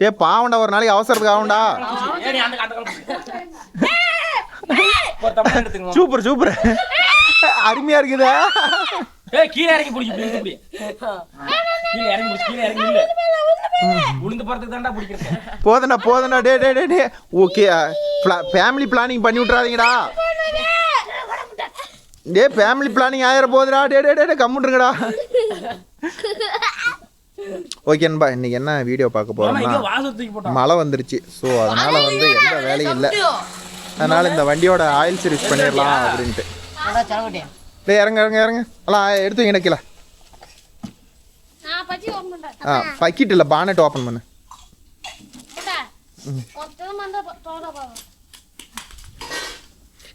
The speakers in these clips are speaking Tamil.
டே பாவண்டா ஒரு நாளைக்கு அவசரத்துக்கு ஆகும்டா. சூப்பர் சூப்பர் அருமையா இருக்குதா. கீழே இறங்கி பிடிச்சி கீழே இறங்கி இல்ல உளுந்து போறதுக்கு தான்டா பிடிக்கிறது. போதண்டா டே டே டே ஓகே ஃபேமிலி பிளானிங் பண்ணி விட்றாதீங்கடா. டே ஃபேமிலி பிளானிங் ஆயிர போகுதுடா. டே டே டே கம்முன்றுங்கடா. ஓகேன்பா இன்னைக்கு என்ன வீடியோ பார்க்க போறோம்னா மழை வந்துருச்சு. ஸோ அதனால வந்து எந்த வேலையும் இல்லை. அதனால இந்த வண்டியோட ஆயில் சர்வீஸ் பண்ணிடலாம் அப்படின்ட்டு. டே இறங்க இறங்க இறங்க எல்லாம் எடுத்து வைங்க கீழே. பக்கிட்டு இல்லை பானட் ஓப்பன் பண்ணு.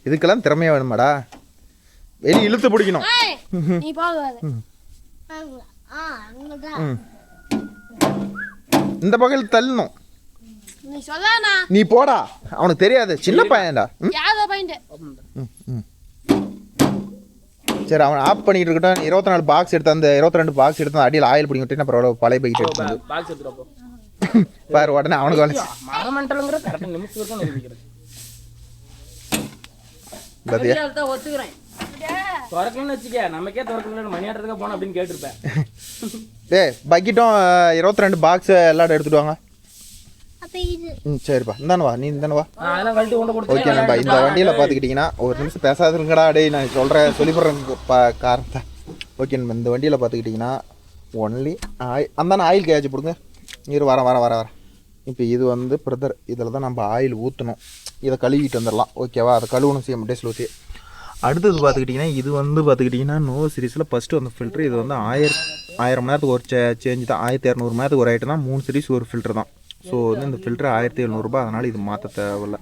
இதுக்கெல்லாம் திறமையா வேணுமாடா. வெளியே இழுத்து பிடிக்கணும். இந்த பக்கம் தள்ளணும். நீ போடா அவனுக்கு தெரியாது சின்ன பையன்டா. சரி அவன் ஆஃப் பண்ணிட்டு இருக்கட்டும். 24 பாக்ஸ் எடுத்து அந்த 22 பாக்ஸ் எடுத்து அடியில் ஆயில் பிடிங்க விட்டேன். அப்புறம் பழைய பைக் எடுத்து பாரு உடனே அவனுக்கு வேலை பக்கெட்டும் 22 பாக்ஸ் எல்லாரும் எடுத்துட்டு வாங்க. சரிப்பா இந்தானவா நீ இந்தானவா. ஓகே நண்பா இந்த வண்டியில் பார்த்துக்கிட்டிங்கன்னா ஒரு நிமிஷம் பேசாதுங்கடா. டே நான் சொல்லிப்படுறேன் காரணத்தை. ஓகே நண்பா இந்த வண்டியில் பார்த்துக்கிட்டிங்கன்னா ஒன்லி அந்தானே ஆயில் கேஜ் போடுங்க. இரு வரேன். இப்போ இது வந்து பிரதர் இதில் தான் நம்ம ஆயில் ஊற்றணும். இதை கழுவிட்டு வந்துடலாம். ஓகேவா அதை கழுவணும் செய்ய டேஸ்ல ஊற்றி. அடுத்தது பார்த்துக்கிட்டிங்கன்னா இது வந்து பார்த்துக்கிட்டிங்கன்னா நோவோ சீரிஸில் ஃபஸ்ட்டு வந்து ஃபில்ட்ரு. இது வந்து 1000 மணி நேரத்துக்கு ஒரு சேஞ்ச் தான். 1200 மணி நேரத்துக்கு ஒரு ஐட்டம் தான். 3 சீரிஸ் ஒரு ஃபில்ட்ரு தான். ஸோ வந்து இந்த ஃபில்ட்ரு 1700 ரூபாய். அதனால் இது மாற்ற தேவையில்லை.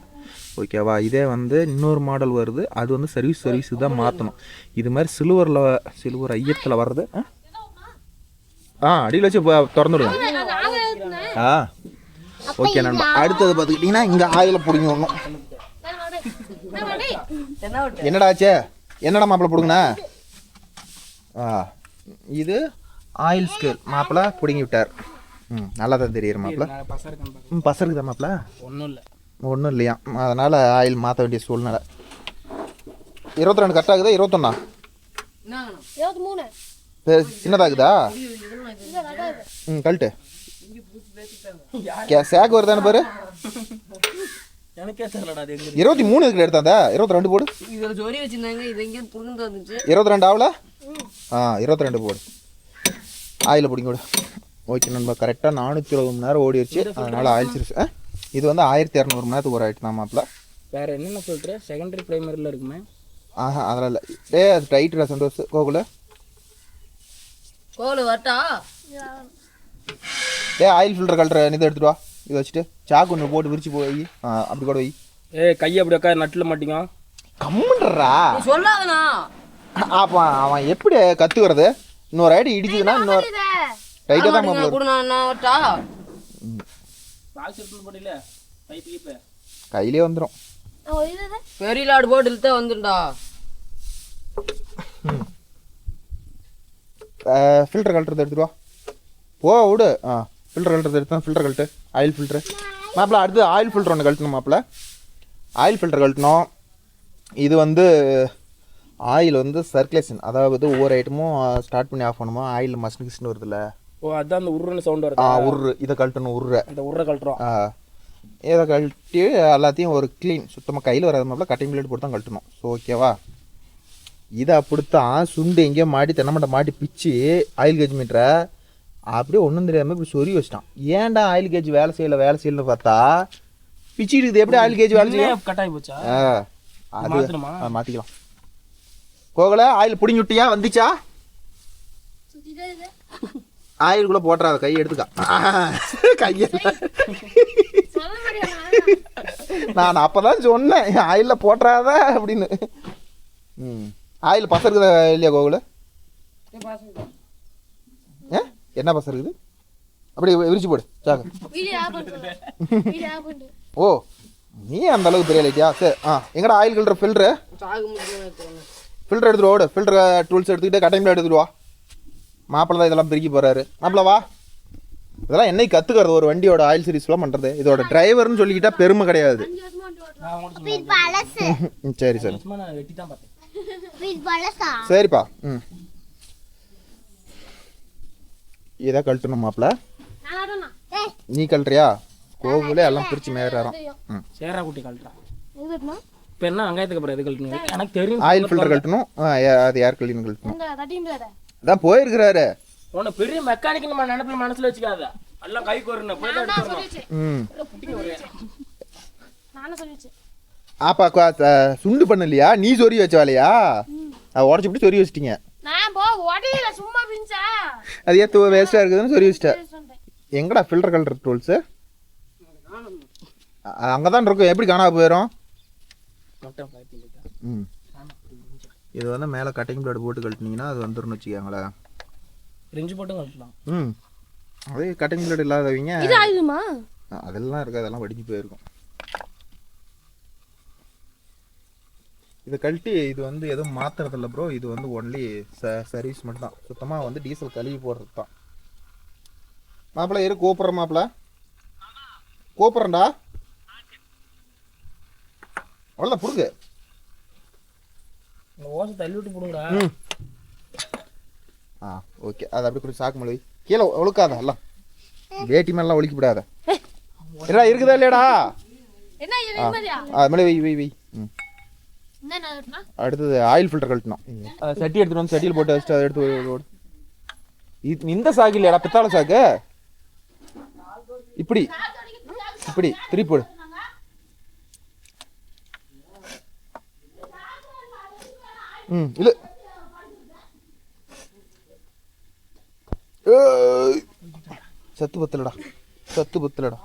ஓகேவா இதே வந்து இன்னொரு மாடல் வருது. அது வந்து சர்வீஸ் தான் மாற்றணும். இது மாதிரி சில்வர் ஐயத்தில் வர்றது அடியில் வச்சு திறந்துடுங்க. ஓகே நண்பா அடுத்தது பார்த்துக்கிட்டிங்கன்னா இங்கே ஆயில பிடிங்க வரணும். என்னடாச்சே என்னடா மாப்பிள்ள பிடுங்கண்ணா. இது ஆயில் ஸ்கேல் மாப்பிள்ள பிடுங்கி விட்டார். நல்லா தான் தெரியுற மாப்பிள்ள. பசருக்கு தான் மாப்பிள்ள ஒன்றும் இல்லையா. அதனால் ஆயில் மாற்ற வேண்டிய சூழ்நிலை. 22 கரெக்டாக இருக்குதா 21? சின்னதாகுதா? கழட்டு சேக்கு வருதானு பாரு. 23 இதுக்கு எடுத்தாந்தா 22 போடு. 22 ஆகல. 22 போடு ஆயில் பிடிங்க விடு. ஓகே நண்பா கரெக்டாக 420 மணி நேரம் ஓடிடுச்சு. அதனால் ஆயில் சர்வீஸ் இது வந்து 1200 மணி நேரத்துக்கு ஒரு ஆயிட்டு தான் மாப்பிள்ள. வேறு என்னென்ன சொல்கிற செகண்டரி ப்ரைமரியில் இருக்குமே? அதெல்லாம் இல்லை. அது டைட்டு சந்தோஷ் கோகுல வரட்டா. ஆயில் ஃபில்டர் கழட்டுற இதை எடுத்துட்டு வா. இதை வச்சுட்டு சாக்கு ஒன்று போட்டு விரிச்சு போய் அப்படி கூட வை. கையை அப்படி உட்கா நட்டில் மாட்டிங்க கம்முன்றா சொல்லாதண்ணா. அப்போ அவன் எப்படி கற்றுக்கிறது? இன்னொரு ஐடி இடிச்சுதுன்னா இன்னொரு டைட்டாக தான் கையிலே வந்துடும். பெரிய லாடு போட்டு இழுத்தா வந்துடா. ஃபில்டர் கழட்டுறது எடுத்துட்டு வா. விடு. ஃபில்டர் கழட்டுறது எடுத்து ஃபில்டர் கழட்டு. ஆயில் ஃபில்ட்ரு மாப்பிள்ள. அடுத்து ஆயில் ஃபில்டர் ஒன்று கழட்டணும் மாப்பிள்ள. ஆயில் ஃபில்டர் கழட்டணும். இது வந்து ஆயில் வந்து சர்க்குலேஷன், அதாவது ஒவ்வொரு ஐட்டமும் ஸ்டார்ட் பண்ணி ஆஃப் பண்ணுமோ ஆயில் மஸ்ட் கிஸ்ட்னு வருதுல்ல. அதான் அந்த உருன்னு சவுண்ட் வருது. உரு இதை கழட்டணும். உருரை கழட்டுறோம். இதை கழட்டி எல்லாத்தையும் ஒரு க்ளீன் சுத்தமாக கையில் வராத மாப்பிள்ள கட்டிங் பிளேட் போட்டு தான் கழட்டணும். ஸோ ஓகேவா இதை அப்படித்தான் சுண்டு எங்கேயோ மாட்டி தென்னமட்டை மாட்டி பிச்சு ஆயில் கேஜ் மீட்டரை அப்படியே ஒன்றும் தெரியாமல் இப்படி சொறி வச்சிட்டான். ஏன்டா ஆயில் கேஜ் வேலை செய்யலன்னு பார்த்தா பிச்சுட்டு இருக்குது. எப்படி ஆயில் கேஜ் வேலை செய்ய கட்டாயி போச்சா? அது மாற்றிக்கலாம். கோகல ஆயில் பிடிங்கி விட்டியா? வந்துச்சா? ஆயிலுக்குள்ளே போட்டுறாத கையை எடுத்துக்கா. கையில் நான் அப்போ தான் சொன்னேன் ஆயிலில் போட்டுறாத அப்படின்னு. ஆயில் பச இருக்குதா இல்லையா கோகுல? என்ன பச இருக்குது? அப்படி விரிச்சு போடு சாக்கு. ஓ நீ அந்த அளவுக்கு தெரியலையா? சரி எங்கடா ஆயில் கல்ற ஃபில்ட்ரு எடுத்துட்டு ஓடு. ஃபில்டர் டூல்ஸ் எடுத்துக்கிட்டு கட்டைமில் எடுத்துட்டு வா. மாப்பிள்ள தான் இதெல்லாம் பிரிக்கி போகிறாரு. மாப்பிள்ள வா. இதெல்லாம் என்னைக்கு கற்றுக்கிறது ஒரு வண்டியோட ஆயில் சர்வீஸ்லாம் பண்ணுறது. இதோட டிரைவர்னு சொல்லிக்கிட்டா பெருமை கிடையாது. சரி சரி நான் வெட்டி தான் பார்த்தேன். சரிப்பா. ம் இதை கழட்டணும் மாப்பிள்ள. நீ கழட்டுறியா? கோகுலே எல்லாம் பிரித்து மேறாராம். ம் சேரா குட்டி கழட்டுறான். இப்போ என்ன வெங்காயத்துக்கு அப்புறம் எது கழட்டணும்? எனக்கு தெரியும். ஆயில் ஃபில்டர் கழட்டணும். அது யார் கழட்டினு கழட்டணும்? அதான் போயிருக்கிறாரு. உன்னை பெரிய மெக்கானிக் நம்ம நினைப்பில் மனசில் வச்சுக்காத. எல்லாம் கை கோருன்னு போய் தான் எடுத்துடணும். ம் ஆப்பா சுண்டு பண்ணலையா? நீ சொறி வச்ச வேலையா? உடச்சி விட்டு சொறி வச்சிட்டீங்க. அது ஏன் வேஸ்ட்டாக இருக்குதுன்னு சொறி வச்சிட்டேன். எங்கடா ஃபில்டர் கலர் டூல்ஸு? அங்கே தான் இருக்கும். எப்படி காணாம போயிடும்? ம் இது வந்து மேலே கட்டிங் பிளேட் போட்டு கழட்டினீங்கன்னா அது வந்துடும் வச்சுக்கோங்களேன். ரெஞ்சு போட்டும் கழட்டலாம். ம் அதே கட்டிங் பிளேட் இல்லாதவங்க அதெல்லாம் இருக்குது. அதெல்லாம் வடிஞ்சு போயிருக்கும். இதை கழட்டி இது வந்து எதுவும் மாற்றுறதில்ல ப்ரோ. இது வந்து ஒன்லி சர்வீஸ் மட்டும் தான். சுத்தமாக வந்து டீசல் கழுவி போடுறது தான். மாப்பிள்ள இரு கூப்பிட்றேன். மாப்பிள்ள கூப்பிட்றேன்டா. அவ்வளோதான் புடுங்க. இந்த ஓசை தள்ளி விட்டு போடுங்கடா. ஓகே. அது அப்படி கூட சாக்கு மொழி கீழே ஒழுக்காத. எல்லாம் வேட்டி மேலாம் ஒழிக்க விடாத. இல்லடா இருக்குதா இல்லையாடா? அது மேலே வை வை வை. ம் அடுத்தது ஆயில் ஃபில்டர் கழட்டணும். சட்டி எடுத்துட்டு வந்து சட்டியில் போட்டு வச்சுட்டு அதை எடுத்து இந்த சாக்கு இல்லையாடா? பித்தாளை சாக்கு. இப்படி இப்படி திருப்பி போடு. ம் இல்லை சத்து பத்தலடா. சத்து பத்தலடா.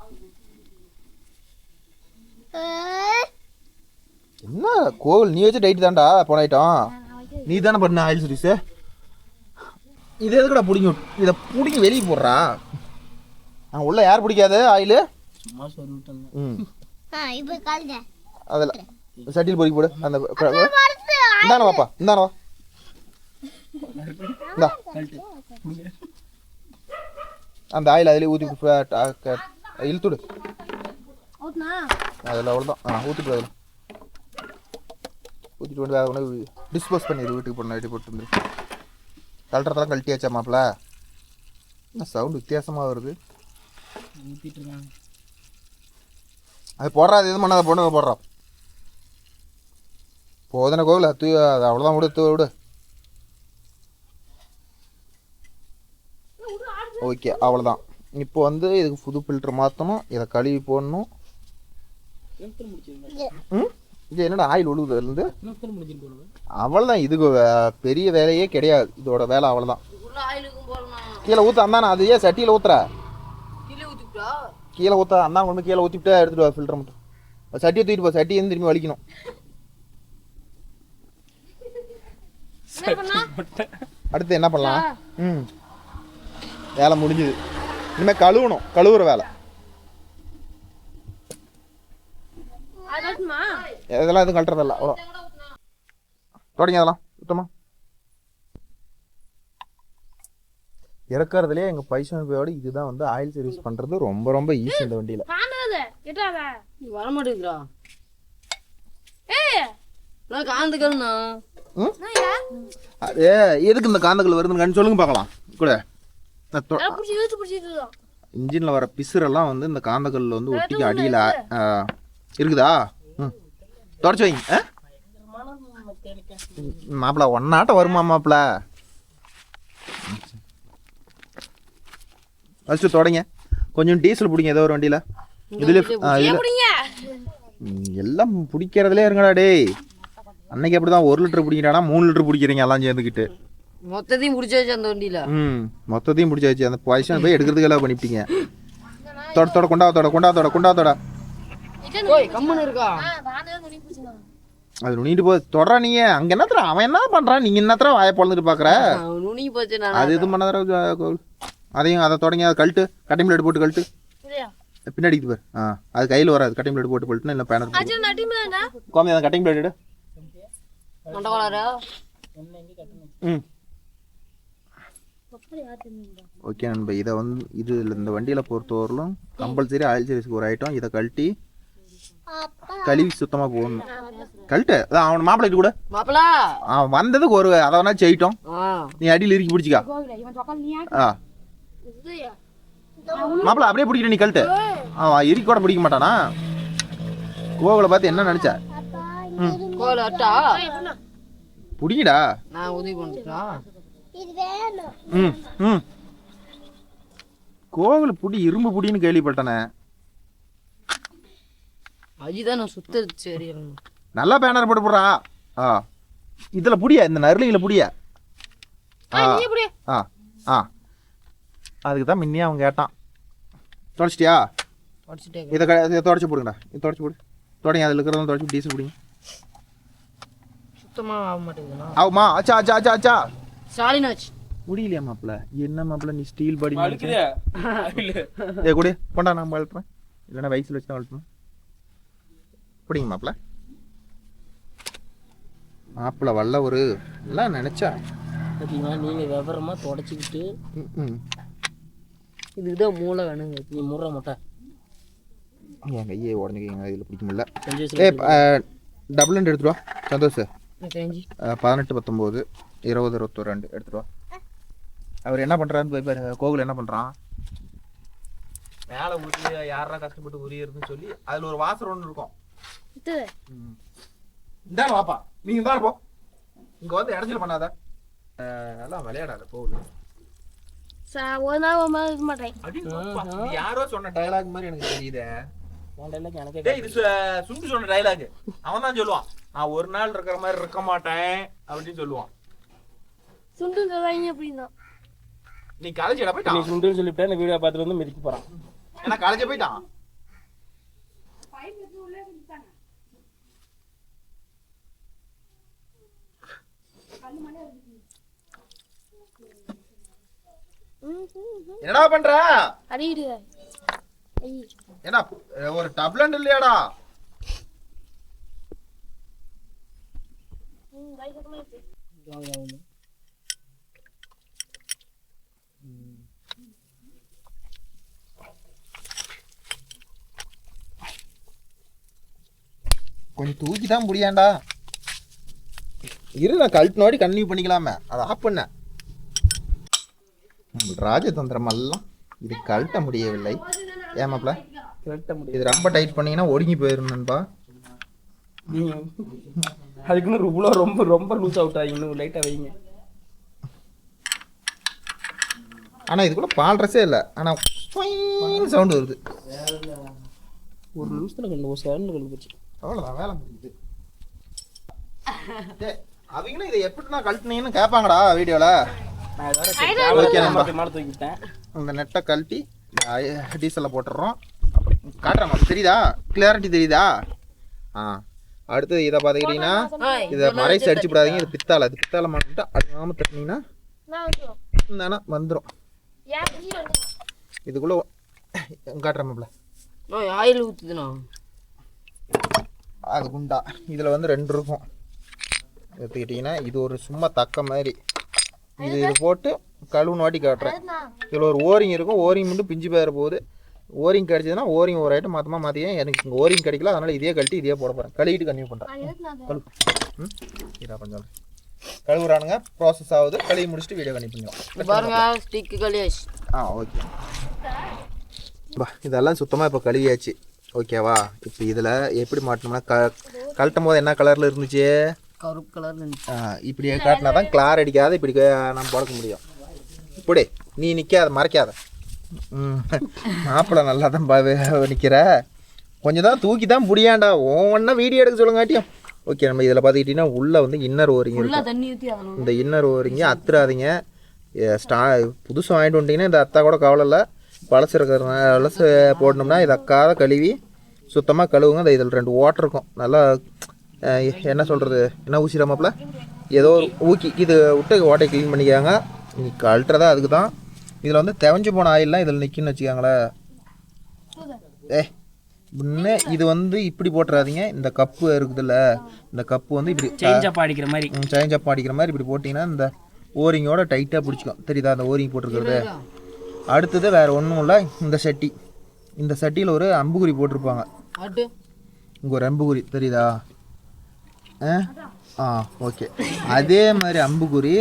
என்ன கோவில் நீ வச்சு டைட்டு தான்டா போன ஐட்டம். நீ தானே பண்ண ஆயில் சர்வீஸு. இது எதுக்குடா பிடிங்க? இதை பிடிங்க வெளியே போடுறா. உள்ள யார் பிடிக்காது ஆயில்? சும்மா சொல்லிட்டேன். ம் அதில் சட்டியில் பொறுக்கி போடு. அந்த இந்தானே வாப்பா. இந்தானே வா. இந்தா அந்த ஆயில் அதிலே ஊற்றி இழுத்துடு. அதில் அவ்வளோதான். ஊற்றிட்டு அதில் ஊற்றிட்டு வந்து அதை உடனே டிஸ்போஸ் பண்ணிடு. வீட்டுக்கு போன நைட்டு போட்டு வந்துடு. கழட்டுறதெல்லாம் கழட்டியாச்சா மாப்பிள்ள? என்ன சவுண்டு வித்தியாசமாக வருது? அது போடுறா. அது எதுவும் பண்ணாத பொண்ணு போடுறோம். போதனை கோவில் அது அவ்வளோதான். விடு விடு. ஓகே அவ்வளோதான். இப்போ வந்து இதுக்கு புது ஃபில்டர் மாற்றணும். இதை கழுவி போடணும். ம் இது என்னடா ஆயில் ஒழுகுதுலேருந்து? அவ்வளோதான். இதுக்கு பெரிய வேலையே கிடையாது. இதோட வேலை அவ்வளோதான். கீழே ஊற்ற அந்தானே. அது ஏன் சட்டியில் ஊற்றுற? கீழே ஊற்ற அந்தான் கொண்டு கீழே ஊற்றிவிட்டு எடுத்துட்டு வா ஃபில்டர் மட்டும். சட்டியை தூக்கிட்டு போ. சட்டியை திரும்பி வலிக்கணும். அடுத்து என்ன பண்ணலாம்? ம் வேலை முடிஞ்சுது. இனிமேல் கழுவணும். கழுவுற வேலை. இதெல்லாம் எதுவும் கழட்டுறதில்ல. அவ்வளோ தொடங்கி அதெல்லாம் சுத்தமாக இறக்குறதுலேயே எங்கள் பைசனோட இதுதான் வந்து ஆயில் சர்வீஸ் பண்ணுறது ரொம்ப ரொம்ப ஈஸி இந்த வண்டியில். வர மாட்டேங்குதுடா. காந்துக்கல்ண்ணா. அது எதுக்கு இந்த காந்தங்கள் வருதுன்னு சொல்லுங்க பார்க்கலாம். கூட இன்ஜினில் வர பிசுரெல்லாம் வந்து இந்த காந்தக்கல்லில் வந்து ஒட்டிக்க அடியில் இருக்குதா? ம் தொடச்சி வைங்க. மாப்பிள்ள ஒன்னாட்டம் வருமா மாப்பிள்ள? ஃபஸ்ட்டு தொடங்க. கொஞ்சம் டீசல் பிடிங்க ஏதோ ஒரு வண்டியில். இதில் எல்லாம் பிடிக்கிறதுலே இருங்கடா டேய். அன்னைக்கு அப்படி தான் 1 லிட்டர் பிடிக்கிறானா 3 லிட்டர் பிடிக்கிறீங்க எல்லாம் சேர்ந்துக்கிட்டு. மொத்தத்தையும் பிடிச்சாச்சு அந்த வண்டியில். மொத்தத்தையும் பிடிச்சாச்சு. அந்த பாய்ச்சல் போய் எடுக்கிறதுக்கு எல்லாம் பண்ணிவிட்டீங்க. தொட கொண்டாத்தோட கம்மன் இருக்கா? அது நுனிட்டு போய் தொடரா. நீங்க அங்க என்னத்துல அவன் என்ன பண்றான்? நீங்க என்னத்துல வாயை பொழந்துட்டு பாக்குற? நுனி போச்சு. அது எதுவும் பண்ணாத. அதையும் அதை தொடங்கி அதை கழட்டு. கட்டிங் பிளேட் போட்டு கழட்டு. பின்னாடி பாரு. அது கையில் வராது. கட்டிங் பிளேட் போட்டு கழட்டுனா இல்லை பேனர் கோமி. அந்த கட்டிங் பிளேட் எடு. ஓகே நண்பா, இதை வந்து இந்த வண்டியில் பொறுத்தவரையிலும் கம்பல்சரி ஆயில் சர்வீஸ்க்கு ஒரு ஐட்டம். இதை கழட்டி கழுவி சுத்தமாக போடணும். கழட்டு அதான் அவன் மாப்பிள்ளைட்டு கூட மாப்பிளா அவன் வந்ததுக்கு ஒரு அதை வேணா செய்யிட்டோம். நீ அடியில் இறுக்கி பிடிச்சிக்கா. மாப்பிள்ள அப்படியே பிடிக்கிற நீ கழட்டு. அவன் இறுக்கி கூட பிடிக்க மாட்டானா? கோவிலை பார்த்து என்ன நினைச்ச? பிடிங்கடா. கோவில் புடி இரும்பு புடின்னு கேள்விப்பட்டனே. அதுதான் நான் சுத்தது. சரி நல்லா பேனர் போட்டு போடுறா. இதுல புடியா, இந்த நருளியில புடியா. அதுக்கு தான் முன்னே அவன் கேட்டான். தொடச்சிட்டியா? இதை தொடச்சி போடுங்கடா. இது தொடச்சி போடு. தொடங்க அதில் இருக்கிறதெல்லாம் தொடச்சி டீசல் பிடிங்க. சுத்தமாக ஆக மாட்டேங்குதுண்ணா. ஆகுமா? ஆச்சா ஆச்சா ஆச்சா ஆச்சா சாலினாச்சு முடியலையா மாப்பிள்ள? என்ன மாப்பிள்ள நீ ஸ்டீல் பாடி ஏ கூட கொண்டா, நான் வளர்த்துறேன். இல்லைன்னா வயசில் வச்சு தான் வளர்த்துறேன். பிடிங்க மாப்பிள்ள. மாப்பிள்ள வல்ல ஒரு எல்லாம் நினைச்சா நீங்கள் விவரமாக தொடச்சிக்கிட்டு இதுதான் மூளை வேணுங்க. நீ முறை மாட்டா என் கையை உடஞ்சிக்கிங்க. இதில் பிடிக்க முடியல. டபுள் ஹண்ட் எடுத்துட்டு வா சந்தோஷ். 18 19 20 22 எடுத்துட்டு வா. அவர் என்ன பண்ணுறான்னு போய் பாரு. கோகுல் என்ன பண்ணுறான்? மேலே உரிய யாரா கஷ்டப்பட்டு உரியதுன்னு சொல்லி அதில் ஒரு வாசர் ஒன்று இருக்கும். இந்தாரு வாப்பா, நீங்க இந்தாரு போ. இங்க வந்து இடத்துல பண்ணாத, எல்லாம் விளையாடாத கோகுல். ஒரு நாள் ஒரு மாதிரி இருக்க மாட்டேன். யாரோ சொன்ன டயலாக் மாதிரி எனக்கு தெரியுதே. எனக்கு இது சுண்டு சொன்ன டயலாக். அவன் தான் சொல்லுவான், நான் ஒரு நாள் இருக்கிற மாதிரி இருக்க மாட்டேன் அப்படின்னு சொல்லுவான். சுண்டு சொல்றாங்க அப்படின்னா நீ காலேஜ் போயிட்டான். நீ சுண்டுன்னு சொல்லிவிட்டா இந்த வீடியோ பார்த்துட்டு வந்து மிதிக்க போறான். ஏன்னா காலேஜ் போயிட்டான். என்னடா பண்ற? அடிடு என்ன ஒரு டப்லண்ட் இல்லையாடா? கொஞ்சம் தூக்கி தான் முடியாண்டா. இரு, நான் கழட்டு நோடி கண்டினியூ பண்ணிக்கலாமே. அதை ஆஃப் பண்ண ராஜதந்திரம் எல்லாம் இது கழட்ட முடியவில்லை. ஏமாப்ல இது ரொம்ப டைட் பண்ணீங்கன்னா ஒடுங்கி போயிருந்தா. அதுக்குன்னு இவ்வளோ ரொம்ப ரொம்ப லூஸ் அவுட் ஆகி இன்னும் லைட்டாக வைங்க. ஆனால் இது கூட பால் ட்ரெஸ்ஸே இல்லை. ஆனால் சவுண்டு வருது. ஒரு நிமிஷத்தில் கண்டு ஒரு செகண்ட் கண்டு போச்சு. அவ்வளோதான் வேலை முடியுது. அவங்களும் இதை எப்படி நான் கழட்டினீங்கன்னு கேட்பாங்கடா வீடியோவில். இந்த நெட்டை கழட்டி டீசலில் போட்டுடுறோம். அப்படி காட்டுறேன், தெரியுதா? கிளியாரிட்டி தெரியுதா? அடுத்தது இதை பார்த்துக்கிட்டிங்கன்னா இதை மறைச்சு அடிச்சு விடாதீங்க. இது பித்தாலை. அது பித்தாலை மாட்டிட்டு அடிக்காமல் தட்டினீங்கன்னா இந்தானா வந்துடும். இதுக்குள்ளே காட்டுறேன். ஆயில் ஊற்றுதுண்ணா. அது குண்டா. இதில் வந்து 2 இருக்கும். எடுத்துக்கிட்டிங்கன்னா இது ஒரு சும்மா தக்க மாதிரி. இது போட்டு கழுவுன வாட்டி காட்டுறேன். இதில் ஒரு ஓரிங் இருக்கும். ஓரிங் மட்டும் பிஞ்சு போயிட போகுது. ஓரிங் கிடைச்சதுன்னா ஓரிங் ஒரு ஐட்டம் மொத்தமாக மாற்றியேன். எனக்கு இங்கே ஓரிங் கிடைக்கல, அதனால் இதே கழட்டி இதே போட போகிறேன். கழுவிட்டு கன்டினியூ பண்ணுறேன். கழுவு இதா கொஞ்சம் கழுவுறானுங்க. ப்ராசஸ் ஆகுது. கழுவி முடிச்சுட்டு வீடியோ கன்டினியூ பண்ணுவோம். பாருங்க ஸ்டிக்கு கழியாச்சு. ஓகே இதெல்லாம் சுத்தமாக இப்போ கழுவியாச்சு. ஓகேவா? இப்போ இதில் எப்படி மாட்டணும்னா கழட்டும் போது என்ன கலரில் இருந்துச்சு? கருப்பு கலர். இப்படி காட்டினா தான் கிளார் அடிக்காத இப்படி நம்ம போட முடியும். இப்படி நீ நிற்காத, மறைக்காத. மாப்பிள்ளை நல்லா தான் நிற்கிற. கொஞ்சம் தான் தூக்கி தான் முடியாண்டா. ஒவ்வொன்றா வீடியோ எடுக்க சொல்லுங்காட்டியும். ஓகே, நம்ம இதில் பார்த்துக்கிட்டிங்கன்னா உள்ளே வந்து இன்னர் ஓரிங் இருக்கும். இந்த இன்னர் ஓரிங்க அத்துறாதீங்க. புதுசு வாங்கிட்டு வந்துட்டிங்கன்னா இந்த அத்தா கூட கவலை இல்லை. பழசு இருக்கிறதுனால பழசு போடணும்னா இது அக்காத கழுவி சுத்தமாக கழுவுங்க. இந்த இதில் 2 ஓட்டை இருக்கும். நல்லா என்ன சொல்கிறது, என்ன ஊசிடாமப்பில் ஏதோ ஒரு ஊக்கி இது விட்டு ஓட்டை க்ளீன் பண்ணிக்காங்க. நீ கழட்டுறதா அதுக்கு தான். இதில் வந்து தெவஞ்சு போன ஆயில்லாம் இதில் நிற்குன்னு வச்சுக்காங்களேன். முன்னே இது வந்து இப்படி போட்டுறாதீங்க. இந்த கப்பு இருக்குதுல்ல, இந்த கப்பு வந்து இப்படி சேஞ்ச் அப் அடிக்கிற மாதிரி இப்படி போட்டிங்கன்னா இந்த ஓரிங்கோட டைட்டாக பிடிச்சிக்கும். தெரியுதா அந்த ஓரிங் போட்டிருக்கிறது? அடுத்தது வேறு ஒன்றும் இல்லை, இந்த சட்டி. இந்த சட்டியில் ஒரு அம்புக்குறி போட்டிருப்பாங்க. இங்கே ஒரு அம்புக்குறி தெரியுதா? ஓகே. அதே மாதிரி அம்புக்குறி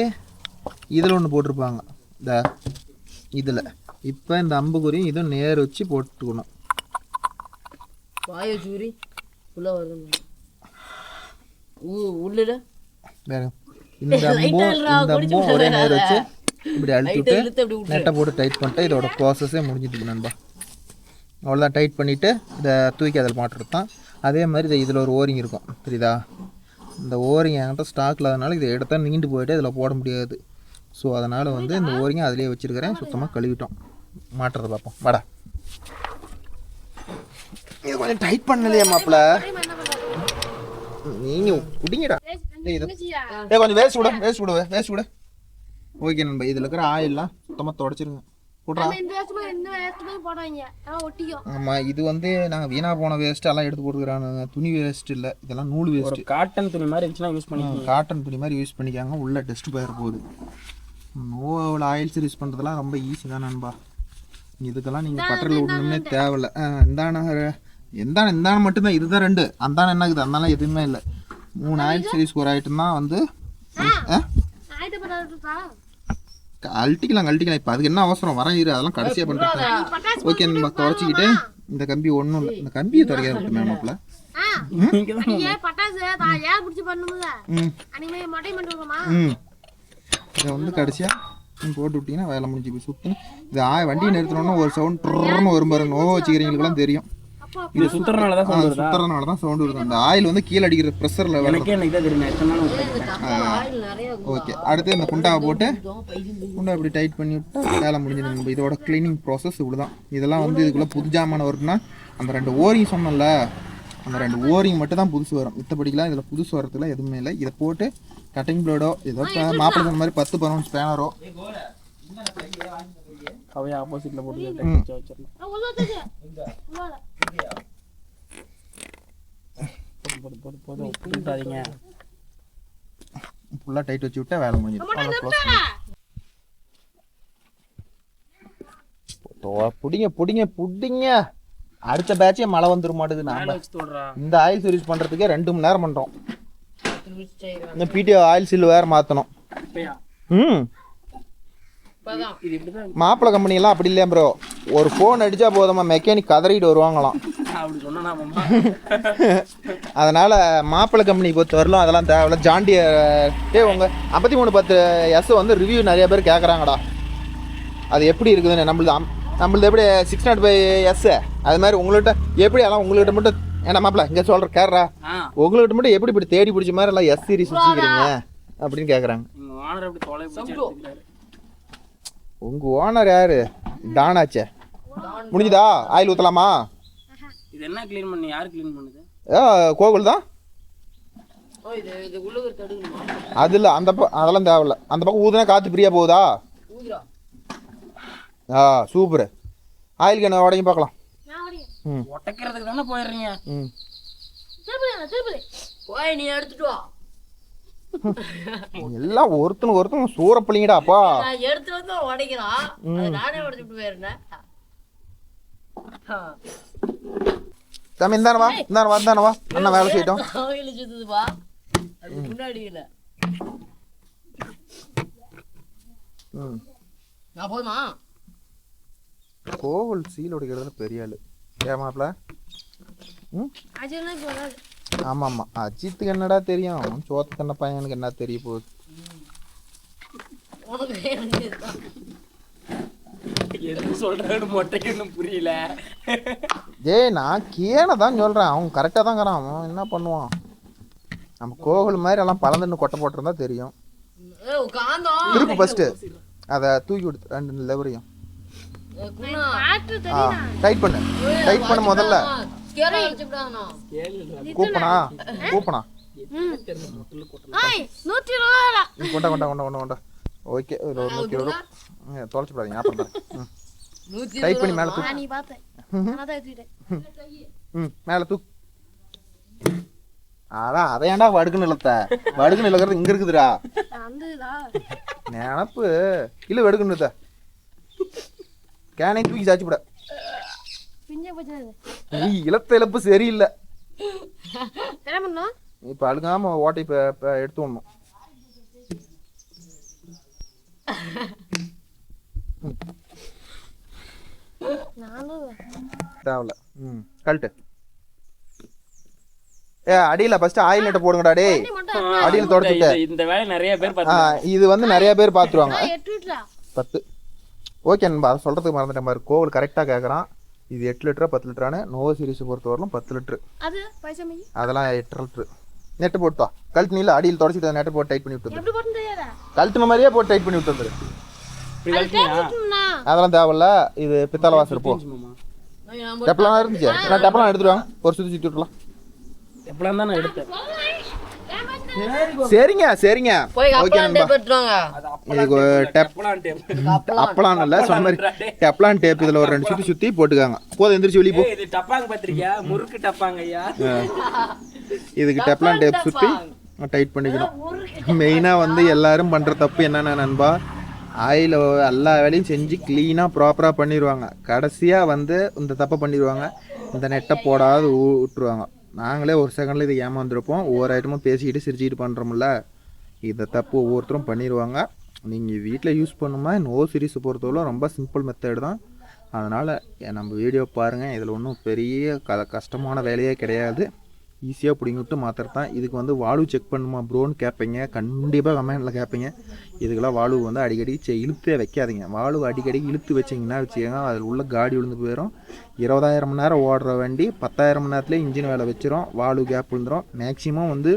இதில் ஒன்று போட்டிருப்பாங்க, இந்த இதில். இப்போ இந்த அம்புக்குறி இதுவும் நேர் வச்சு போட்டுக்கணும். இந்த அம்பும் ஒரே நேர் வச்சு இப்படி அழுத்தி விட்டு நெட்டை போட்டு டைட் பண்ணிட்டு இதோட ப்ராசஸே முடிஞ்சிட்டு நண்பா. அவ்வளோதான். டைட் பண்ணிவிட்டு இதை தூக்கி அதில் மாட்டுறது தான். அதே மாதிரி இதில் ஒரு ஓரிங் இருக்கும் தெரியுதா? இந்த ஓரிங் என்கிட்ட ஸ்டாக்கில் அதனால இதை எடுத்தால் நீண்டு போயிட்டு இதில் போட முடியாது. ஸோ அதனால் வந்து இந்த ஓரிங்கை அதிலே வச்சுருக்கிறேன். சுத்தமாக கழுவிட்டோம். மாட்டுறதை பார்ப்போம் வாடா. இது கொஞ்சம் டைட் பண்ணலையே மாப்பிள்ள, நீங்கள் குடிங்கடா. கொஞ்சம் வேஸ்ட் விடு. ஓகே நண்பா, இதில் இருக்கிற ஆயிலெலாம் சுத்தமாக தொடச்சிருங்க. ஆமாம், இது வந்து நாங்கள் வீணாக போன வேஸ்ட்டு எல்லாம் எடுத்து போட்டுக்கிறானுங்க. துணி வேஸ்ட் இல்லை, இதெல்லாம் நூல் வேஸ்ட். காட்டன் துணி மாதிரி இருந்துச்சுன்னா யூஸ் பண்ணிக்கலாம். காட்டன் துணி மாதிரி யூஸ் பண்ணிக்காங்க. உள்ள டெஸ்ட் போயிட போகுது. நோவில் ஆயில்ஸ் யூஸ் பண்ணுறதுலாம் ரொம்ப ஈஸி தான் நண்பா. இதுக்கெல்லாம் நீங்கள் பட்டரில் விடணும்னே தேவையில்லை. இந்தான மட்டும்தான். இதுதான் 2. அந்தான என்ன இருக்குது? அந்தாலாம் எதுவுமே இல்லை. 3 ஆயில் சீரிஸ்க்கு ஒரு ஐட்டம் தான் வந்து கழட்டிக்கலாம். இப்போ அதுக்கு என்ன அவசரம்? வரேன் இரு, அதெல்லாம் கடைசியாக பண்ணுறேன். ஓகே நம்ம துடைச்சிக்கிட்டு இந்த கம்பி ஒன்றும் இல்லை, இந்த கம்பியை துடைக்க விட்டு மேமாப்பில் இதை வந்து கடைசியாக போட்டு விட்டிங்கன்னா வேலை முடிஞ்சு போய் சுற்றுன்னு. இது வண்டியை நிறுத்தினோன்னா ஒரு சவுண்ட் ட்ரன்னு வரும் பாருங்க. நோவா வச்சுக்கிறீங்களுக்குலாம் தெரியும். இது சுற்றுறதுனால தான் சவுண்ட் வருது. அந்த ஆயில் வந்து கீழே அடிக்கிற ப்ரெஷரில் ஓகே. அடுத்து இந்த குண்டாவை போட்டு குண்டா இப்படி டைட் பண்ணி விட்டு வேலை முடிஞ்சிடும். இதோட க்ளீனிங் ப்ராசஸ் இப்படி தான். இதெல்லாம் வந்து இதுக்குள்ளே புது ஜாமான வருதுன்னா அந்த 2 ஓரிங் சொன்னோம்ல, அந்த 2 ஓரிங் மட்டும் தான் புதுசு வரும். மித்தபடிக்கலாம் இதில் புதுசு வரதுல எதுவுமே இல்லை. இதை போட்டு கட்டிங் பிளேடோ ஏதோ மாப்பிள்ளை சொன்ன மாதிரி 10 ஸ்பேனரோ அவைய ஆப்போசிட்ல போட்டு போட்டு ஃபுல்லாக டைட் வச்சு விட்டா வேலை முடிஞ்சிடும். புடிங்க. அடுத்த பேட்சே மழை வந்துடும் மாட்டுது. நாம இந்த ஆயில் சர்வீஸ் பண்ணுறதுக்கே 2 மணி நேரம் பண்ணுறோம். இந்த பிடி ஆயில் சீல் வேறு மாற்றணும். மாப்பிள்ளை கம்பெனியெல்லாம் அப்படி இல்லையா ப்ரோ? ஒரு ஃபோன் அடித்தா போதுமா மெக்கானிக் கதறிட்டு வருவாங்களாம். அதனால் மாப்பிள்ளை கம்பெனி பொறுத்த வரலாம் அதெல்லாம் தேவையில்ல. ஜாண்டியர் உங்கள் 5310S வந்து ரிவ்யூ நிறைய பேர் கேட்குறாங்கடா. அது எப்படி இருக்குதுன்னு. நம்மளது எப்படி 605S அது மாதிரி உங்கள்கிட்ட எப்படி எல்லாம் உங்கள்கிட்ட மட்டும் ஏன்னா மாப்பிள்ள இங்கே சொல்கிற கேட்றா உங்கள்கிட்ட மட்டும் எப்படி இப்படி தேடி பிடிச்ச மாதிரி எல்லாம் S சீரிஸ் வச்சுக்கிறீங்க அப்படின்னு கேட்குறாங்க. உங்கள் ஓனர் யாரு? டானாச்சே. முடிஞ்சுதா? ஆயில் ஊற்றலாமா? இது என்ன க்ளீன் பண்ணி யார் க்ளீன் பண்ணுது? கோகுல் தான். அது இல்லை, அதெல்லாம் தேவையில்ல. அந்த பக்கம் ஊதுனா காற்று ஃப்ரீயாக போகுதா? சூப்பர். ஆயில் கேன உடையும் பார்க்கலாம். உடைக்கிறதுக்கு தானே போயிடுறீங்க. நீ எடுத்துட்டு வா. எல்லாம் ஒருத்தனும் சூற பிள்ளைங்கடாப்பா. எடுத்து வந்து உடைக்கிறான். நானே உடைச்சுட்டு போயிருந்தேன். தம்பி இந்தான வா அண்ணா வேலை செய்யட்டும். முன்னாடி இல்ல நான் போதுமா? கோவில் சீல் உடைக்கிறது பெரிய ஆளு ஏமாப்ல. ஆமாம் அஜித்துக்கு என்னடா தெரியும்? சோத்து கண்ண பையனுக்கு என்ன தெரிய போகுது? புரியல. நான் கேன தான் சொல்றேன். அவன் கரெக்டா தான் இருக்கிறான். அவன் என்ன பண்ணுவான்? நம்ம கோவில் மாதிரி எல்லாம் பழந்துன்னு கொட்டை போட்டிருந்தா தெரியும். திருப்பு ஃபர்ஸ்ட் அதை தூக்கி விடு 2 லெவரையும் டைட் பண்ணு முதல்ல. கூப்பனா கொண்டா. ஓகே ஒரு 100 தொலைச்சு போடாதீங்க. அப்புறம் டைட் பண்ணி மேலே தூக்கு. மேலே தூக்கு. அதான் அதை ஏன்டா வடுக்குன்னு இழுக்கிறது இங்க இருக்குதுடா. நினப்பு இல்லை வெடுக்குன்னு கேனையும் தூக்கி சாச்சு விட. பிஞ்ச போச்சு. நீ இழத்த இழப்பு சரியில்லை. என்ன பண்ணோம் இப்போ அழுகாம ஓட்டை இப்போ எடுத்து விடணும். நானும் தேவையில்ல. கழட்டு. அடியில் ஃபர்ஸ்ட் ஆயில் நெட்டை போடுங்கடா டே. அடியில் தொடச்சிட்டு இந்த வேலை நிறைய பேர் பார்த்து இது வந்து நிறைய பேர் பார்த்துருவாங்க. 8 10 ஓகே நண்பா, அதை சொல்கிறதுக்கு மறந்துட்டேன் பாரு. கோவில் கரெக்டாக கேட்குறான். இது 8 லிட்டரா 10 லிட்டரானு. நோவோ சீரிஸ் பொறுத்த வரலாம் 10 லிட்டரு. அது பைசா மீ அதெல்லாம் 8 லிட்டரு. நெட்டு போட்டுவா. கழட்டு நீல அடியில் தொடச்சிட்டு நெட்டை போட்டு டைட் பண்ணி விட்டு எப்படி போட்டு தெரியாதா? கழட்டுன மாதிரியே போட்டு டைட் பண்ணி விட்டு வந்துரு. அதெல்லாம் தேவையில்ல. இது பித்தளை வாசல் போ. டெப்லாம் இருந்துச்சு. நான் டெப்லாம் எடுத்துருவாங்க. ஒரு சுற்றி சுற்றி விட்டுலாம். எப்பலாம் தான் நான் எடுத்தேன். சரிங்க சரிங்க போய் ஓகே அப்பலாம் நண்பா. டேப் எடுத்துவாங்க. இதுக்கு அப்பலாம் இல்லை சொன்ன மாதிரி டெப்லான் டேப் இதில் ஒரு 2 சுற்றி சுற்றி போட்டுக்காங்க. போதும் எந்திரிச்சு வெளியே போ. இது டப்பாங்க பாத்திருக்கியா? முறுக்கு டப்பாங்க ஐயா. இதுக்கு டெப்லான் டேப் சுற்றி டைட் பண்ணிக்கணும். மெயினாக வந்து எல்லாரும் பண்ணுற தப்பு என்னென்ன நண்பா, ஆயில் எல்லா வேலையும் செஞ்சு க்ளீனாக ப்ராப்பராக பண்ணிடுவாங்க. கடைசியாக வந்து இந்த தப்பை பண்ணிடுவாங்க. இந்த நெட்டை போடாது விட்டுருவாங்க. நாங்களே ஒரு செகண்டில் இதை ஏமாந்துருப்போம். ஒவ்வொரு ஐட்டமும் பேசிக்கிட்டு சிரிச்சுக்கிட்டு பண்ணுறோம்ல, இந்த தப்பு ஒவ்வொருத்தரும் பண்ணிடுவாங்க. நீங்கள் வீட்டில் யூஸ் பண்ணுமா நோ சீரிஸை பொறுத்தவரை ரொம்ப சிம்பிள் மெத்தட் தான். அதனால் நம்ம வீடியோ பாருங்கள். இதில் ஒன்றும் பெரிய கஷ்டமான வேலையே கிடையாது. ஈஸியாக பிடிங்கிட்டு மாத்திரம் தான். இதுக்கு வந்து வால்வு செக் பண்ணுமா ப்ரோன்னு கேட்பீங்க. கண்டிப்பாக கமெண்டில் கேட்பீங்க. இதுக்கெல்லாம் வால்வு வந்து அடிக்கடி இழுத்தே வைக்காதீங்க. வால்வு அடிக்கடி இழுத்து வச்சிங்கன்னா வச்சுக்கோங்க, அதில் உள்ள காடி விழுந்து போயிடும். 20,000 மணி நேரம் ஓடுற வண்டி 10,000 மணி நேரத்துலேயே இன்ஜின் வேலை வச்சிரும். வால்வு கேப் விழுந்துடும். மேக்ஸிமம் வந்து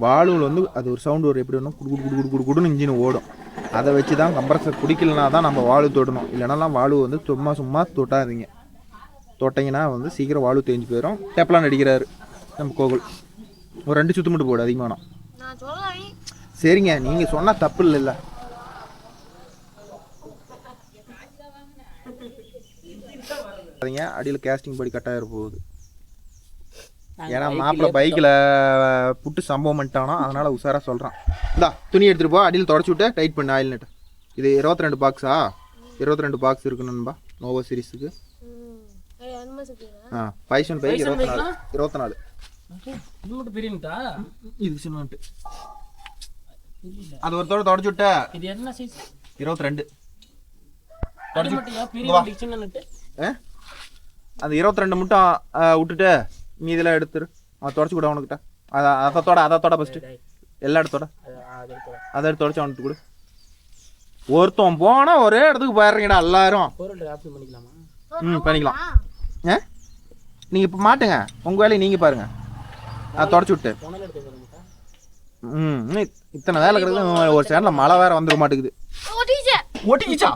வால்வில் வந்து அது ஒரு சவுண்டு ஒரு எப்படி வேணும் குடு குடு குடு குடு குடுன்னு இன்ஜின் ஓடும். அதை வச்சு தான் கம்ப்ரஸர் பிடிக்கலனா தான் நம்ம வால்வு தொடணும். இல்லைனாலாம் வால்வு வந்து சும்மா தொட்டாதீங்க. தொட்டிங்கன்னா வந்து சீக்கிரம் வால்வு தேஞ்சு போயிடும். டெப்லான் அடிக்கிறாரு நம்ம கோகுல். ஒரு 2 சுத்து மட்டும் போடு, அதிகமானா. நான் சொல்றேன். சரிங்க, நீங்கள் சொன்னால் தப்பு இல்லைல்ல. அடியில் கேஸ்டிங் படி கட்டாயிர போகுது. ஏன்னா மாப்பிள்ளை பைக்கில் புட்டு சம்பவம் பண்ணிட்டானோ, அதனால் உஷாராக சொல்கிறான். இந்தா துணி எடுத்துகிட்டு போ, அடியில் தொடச்சி விட்டு டைட் பண்ணு ஆயில் நெட்டு. இது 22 பாக்ஸா? 22 பாக்ஸ் இருக்குணும்பா நோவோ சீரிஸுக்கு. பைசன் பை 24. இது மட்டும் பிரியும்டா. இது சிமெண்ட். அது ஒருத்தோட தொடச்சு விட்ட. இது என்ன சைஸ்? 22. தொடச்சு விட்டியா? பிரியும் சின்னனட்டு. அந்த 22 மட்டும் விட்டுட்டு மீதிலாம் எடுத்துரு. அதை தொடச்சு விட அவனுக்கிட்ட. அதோட ஃபஸ்ட்டு எல்லா இடத்தோட அதை எடுத்து தொடச்சு அவனுக்கு கொடு. ஒருத்தன் போனால் ஒரே இடத்துக்கு போயிடுறீங்கடா எல்லாரும். பண்ணிக்கலாம். நீங்கள் இப்போ மாட்டுங்க, உங்கள் வேலையை நீங்கள் பாருங்கள். தொடச்சு விட்டு இத்தனை வேலை கிடக்குது. ஒரு சேனல்ல மழை வேற வந்துட மாட்டேங்குது. ஒட்டிக்கிச்சா?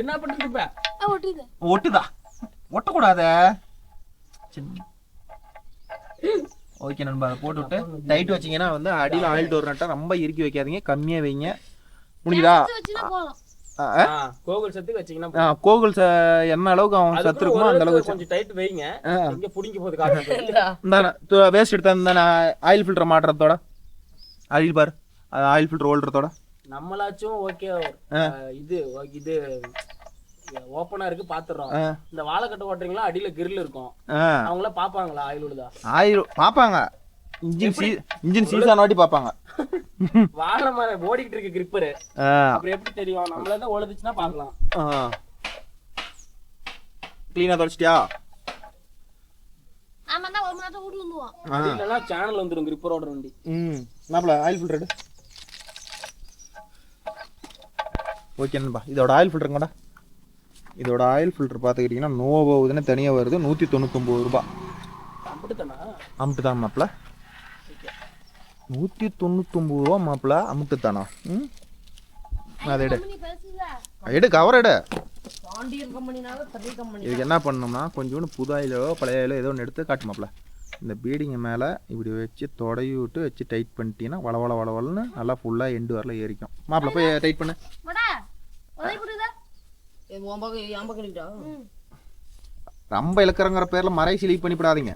என்ன பண்ணிட்டு ஒட்டுதா? ஒட்டக்கூடாத. ஓகே நண்பா, அதை போட்டு விட்டு டைட் வச்சிங்கன்னா வந்து அடியில் ஆயில் டோர் நட்டா ரொம்ப இறுக்கி வைக்காதீங்க, கம்மியாக வைங்க. முடியுதா? கோகுல் சத்து வச்சீங்கன்னா கோகுல் என்ன அளவுக்கு அவன் சத்து இருக்குமோ அந்த அளவுக்கு கொஞ்சம் டைட் வைங்க. இங்க புடிங்க போது காட்டு. வேஸ்ட் எடுத்தா இந்த ஆயில் ஃபில்டர் மாட்டுறதோட அடியில் பாரு, ஆயில் ஃபில்டர் ஓல்றதோட நம்மளாச்சும் ஓகே. இது இது ஓப்பனா இருக்கு பாத்துறோம். இந்த வாழைக்கட்டை ஓட்டுறீங்களா அடியில கிரில் இருக்கும். அவங்கள பாப்பாங்களா ஆயில் விழுதா? ஆயில் பாப்பாங்க. இன்ஜின் சீசான வாட்டி பாப்பாங்க. வாழை மரம் ஓடிக்கிட்டு இருக்கு கிரிப்பரு. அப்புறம் எப்படி தெரியும்? நம்மள தான் ஓடுதுச்சுன்னா பார்க்கலாம். க்ளீனா தொடச்சிட்டியா? ஆமா தான் ஒரு மணி நேரத்துல ஊர்ல வந்துவோம். இல்லனா சேனல் வந்துரும் கிரிப்பரோட வண்டி. நாப்ல ஆயில் ஃபில்டர் எடு. ஓகே நண்பா, இதோட ஆயில் ஃபில்டருங்கடா. இதோட ஆயில் ஃபில்டர் பார்த்துக்கிட்டிங்கன்னா நோவோ இதுன்னு தனியாக வருது. 199 ரூபா. அமுட்டு தான் மாப்பிள்ள. 199 ரூபா மாப்பிள்ள. அமுட்டு தானா? அதை எடு கவர் எடு. இதுக்கு என்ன பண்ணணும்னா கொஞ்சோண்டு புது ஆயிலோ பழைய ஆயிலோ ஏதோ ஒன்று எடுத்து காட்டு மாப்பிள்ள. இந்த பீடிங்க மேலே இப்படி வச்சு தொடை விட்டு வச்சு டைட் பண்ணிட்டீங்கன்னா வளவளன்னு நல்லா ஃபுல்லாக எண்டு வரல ஏறிக்கும். மாப்பிள்ள போய் டைட் பண்ணு. ரொம்ப இழுக்கிறங்கிற பேரில் மறை சிலிப் பண்ணிவிடாதீங்க.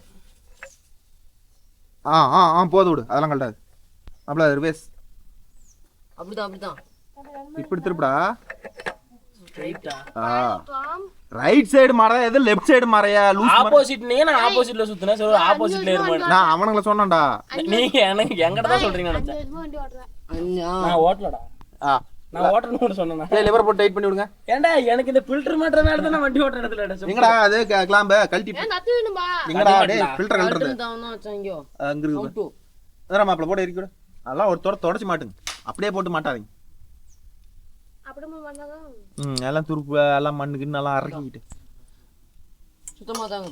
போது விடு, அதெல்லாம் கட்டாது. மாப்பிள்ள ரிவேஸ் அப்படிதான் இப்படி திருப்படா. ரைட்டா ரைட் சைடு மாறா எது லெஃப்ட் சைடு மாறையா லூஸ் ஆப்போசிட் நீங்க நான் ஆப்போசிட்ல சுத்துனேன் சரி ஆப்போசிட்ல இருமா நான் அவனுங்கள சொன்னேன்டா. நீங்க எனக்கு எங்கட தான் சொல்றீங்க நினைச்சேன் வருஷமா வண்டி ஓட்டுறேன். நான் ஓட்டலடா நான் ஓட்டணும்னு சொன்னேனா டேய் லிவர் போட்டு டைட் பண்ணி விடுங்க. ஏன்டா எனக்கு இந்த ஃபில்டர் மாட்டறனால தான் நான் வண்டி ஓட்டற இடத்துல அட எங்கடா அது கிளாம்ப கழட்டி ஏன் நத்து வேணும்பா? எங்கடா டேய் ஃபில்டர் கழட்டுறது தான் வச்சாங்க அங்க இருக்கு. வேற மாப்ள போட இருக்கு. அதெல்லாம் ஒரு தொடச்சு மாட்டுங்க. அப்படியே போட்டு மாட்டாதீங்க. அப்படியே பண்ணாதான் எல்லாம் துருப்பு எல்லாம் மண்ணுக்கு நல்லா அரைக்கிட்டு சுத்தமா தாங்க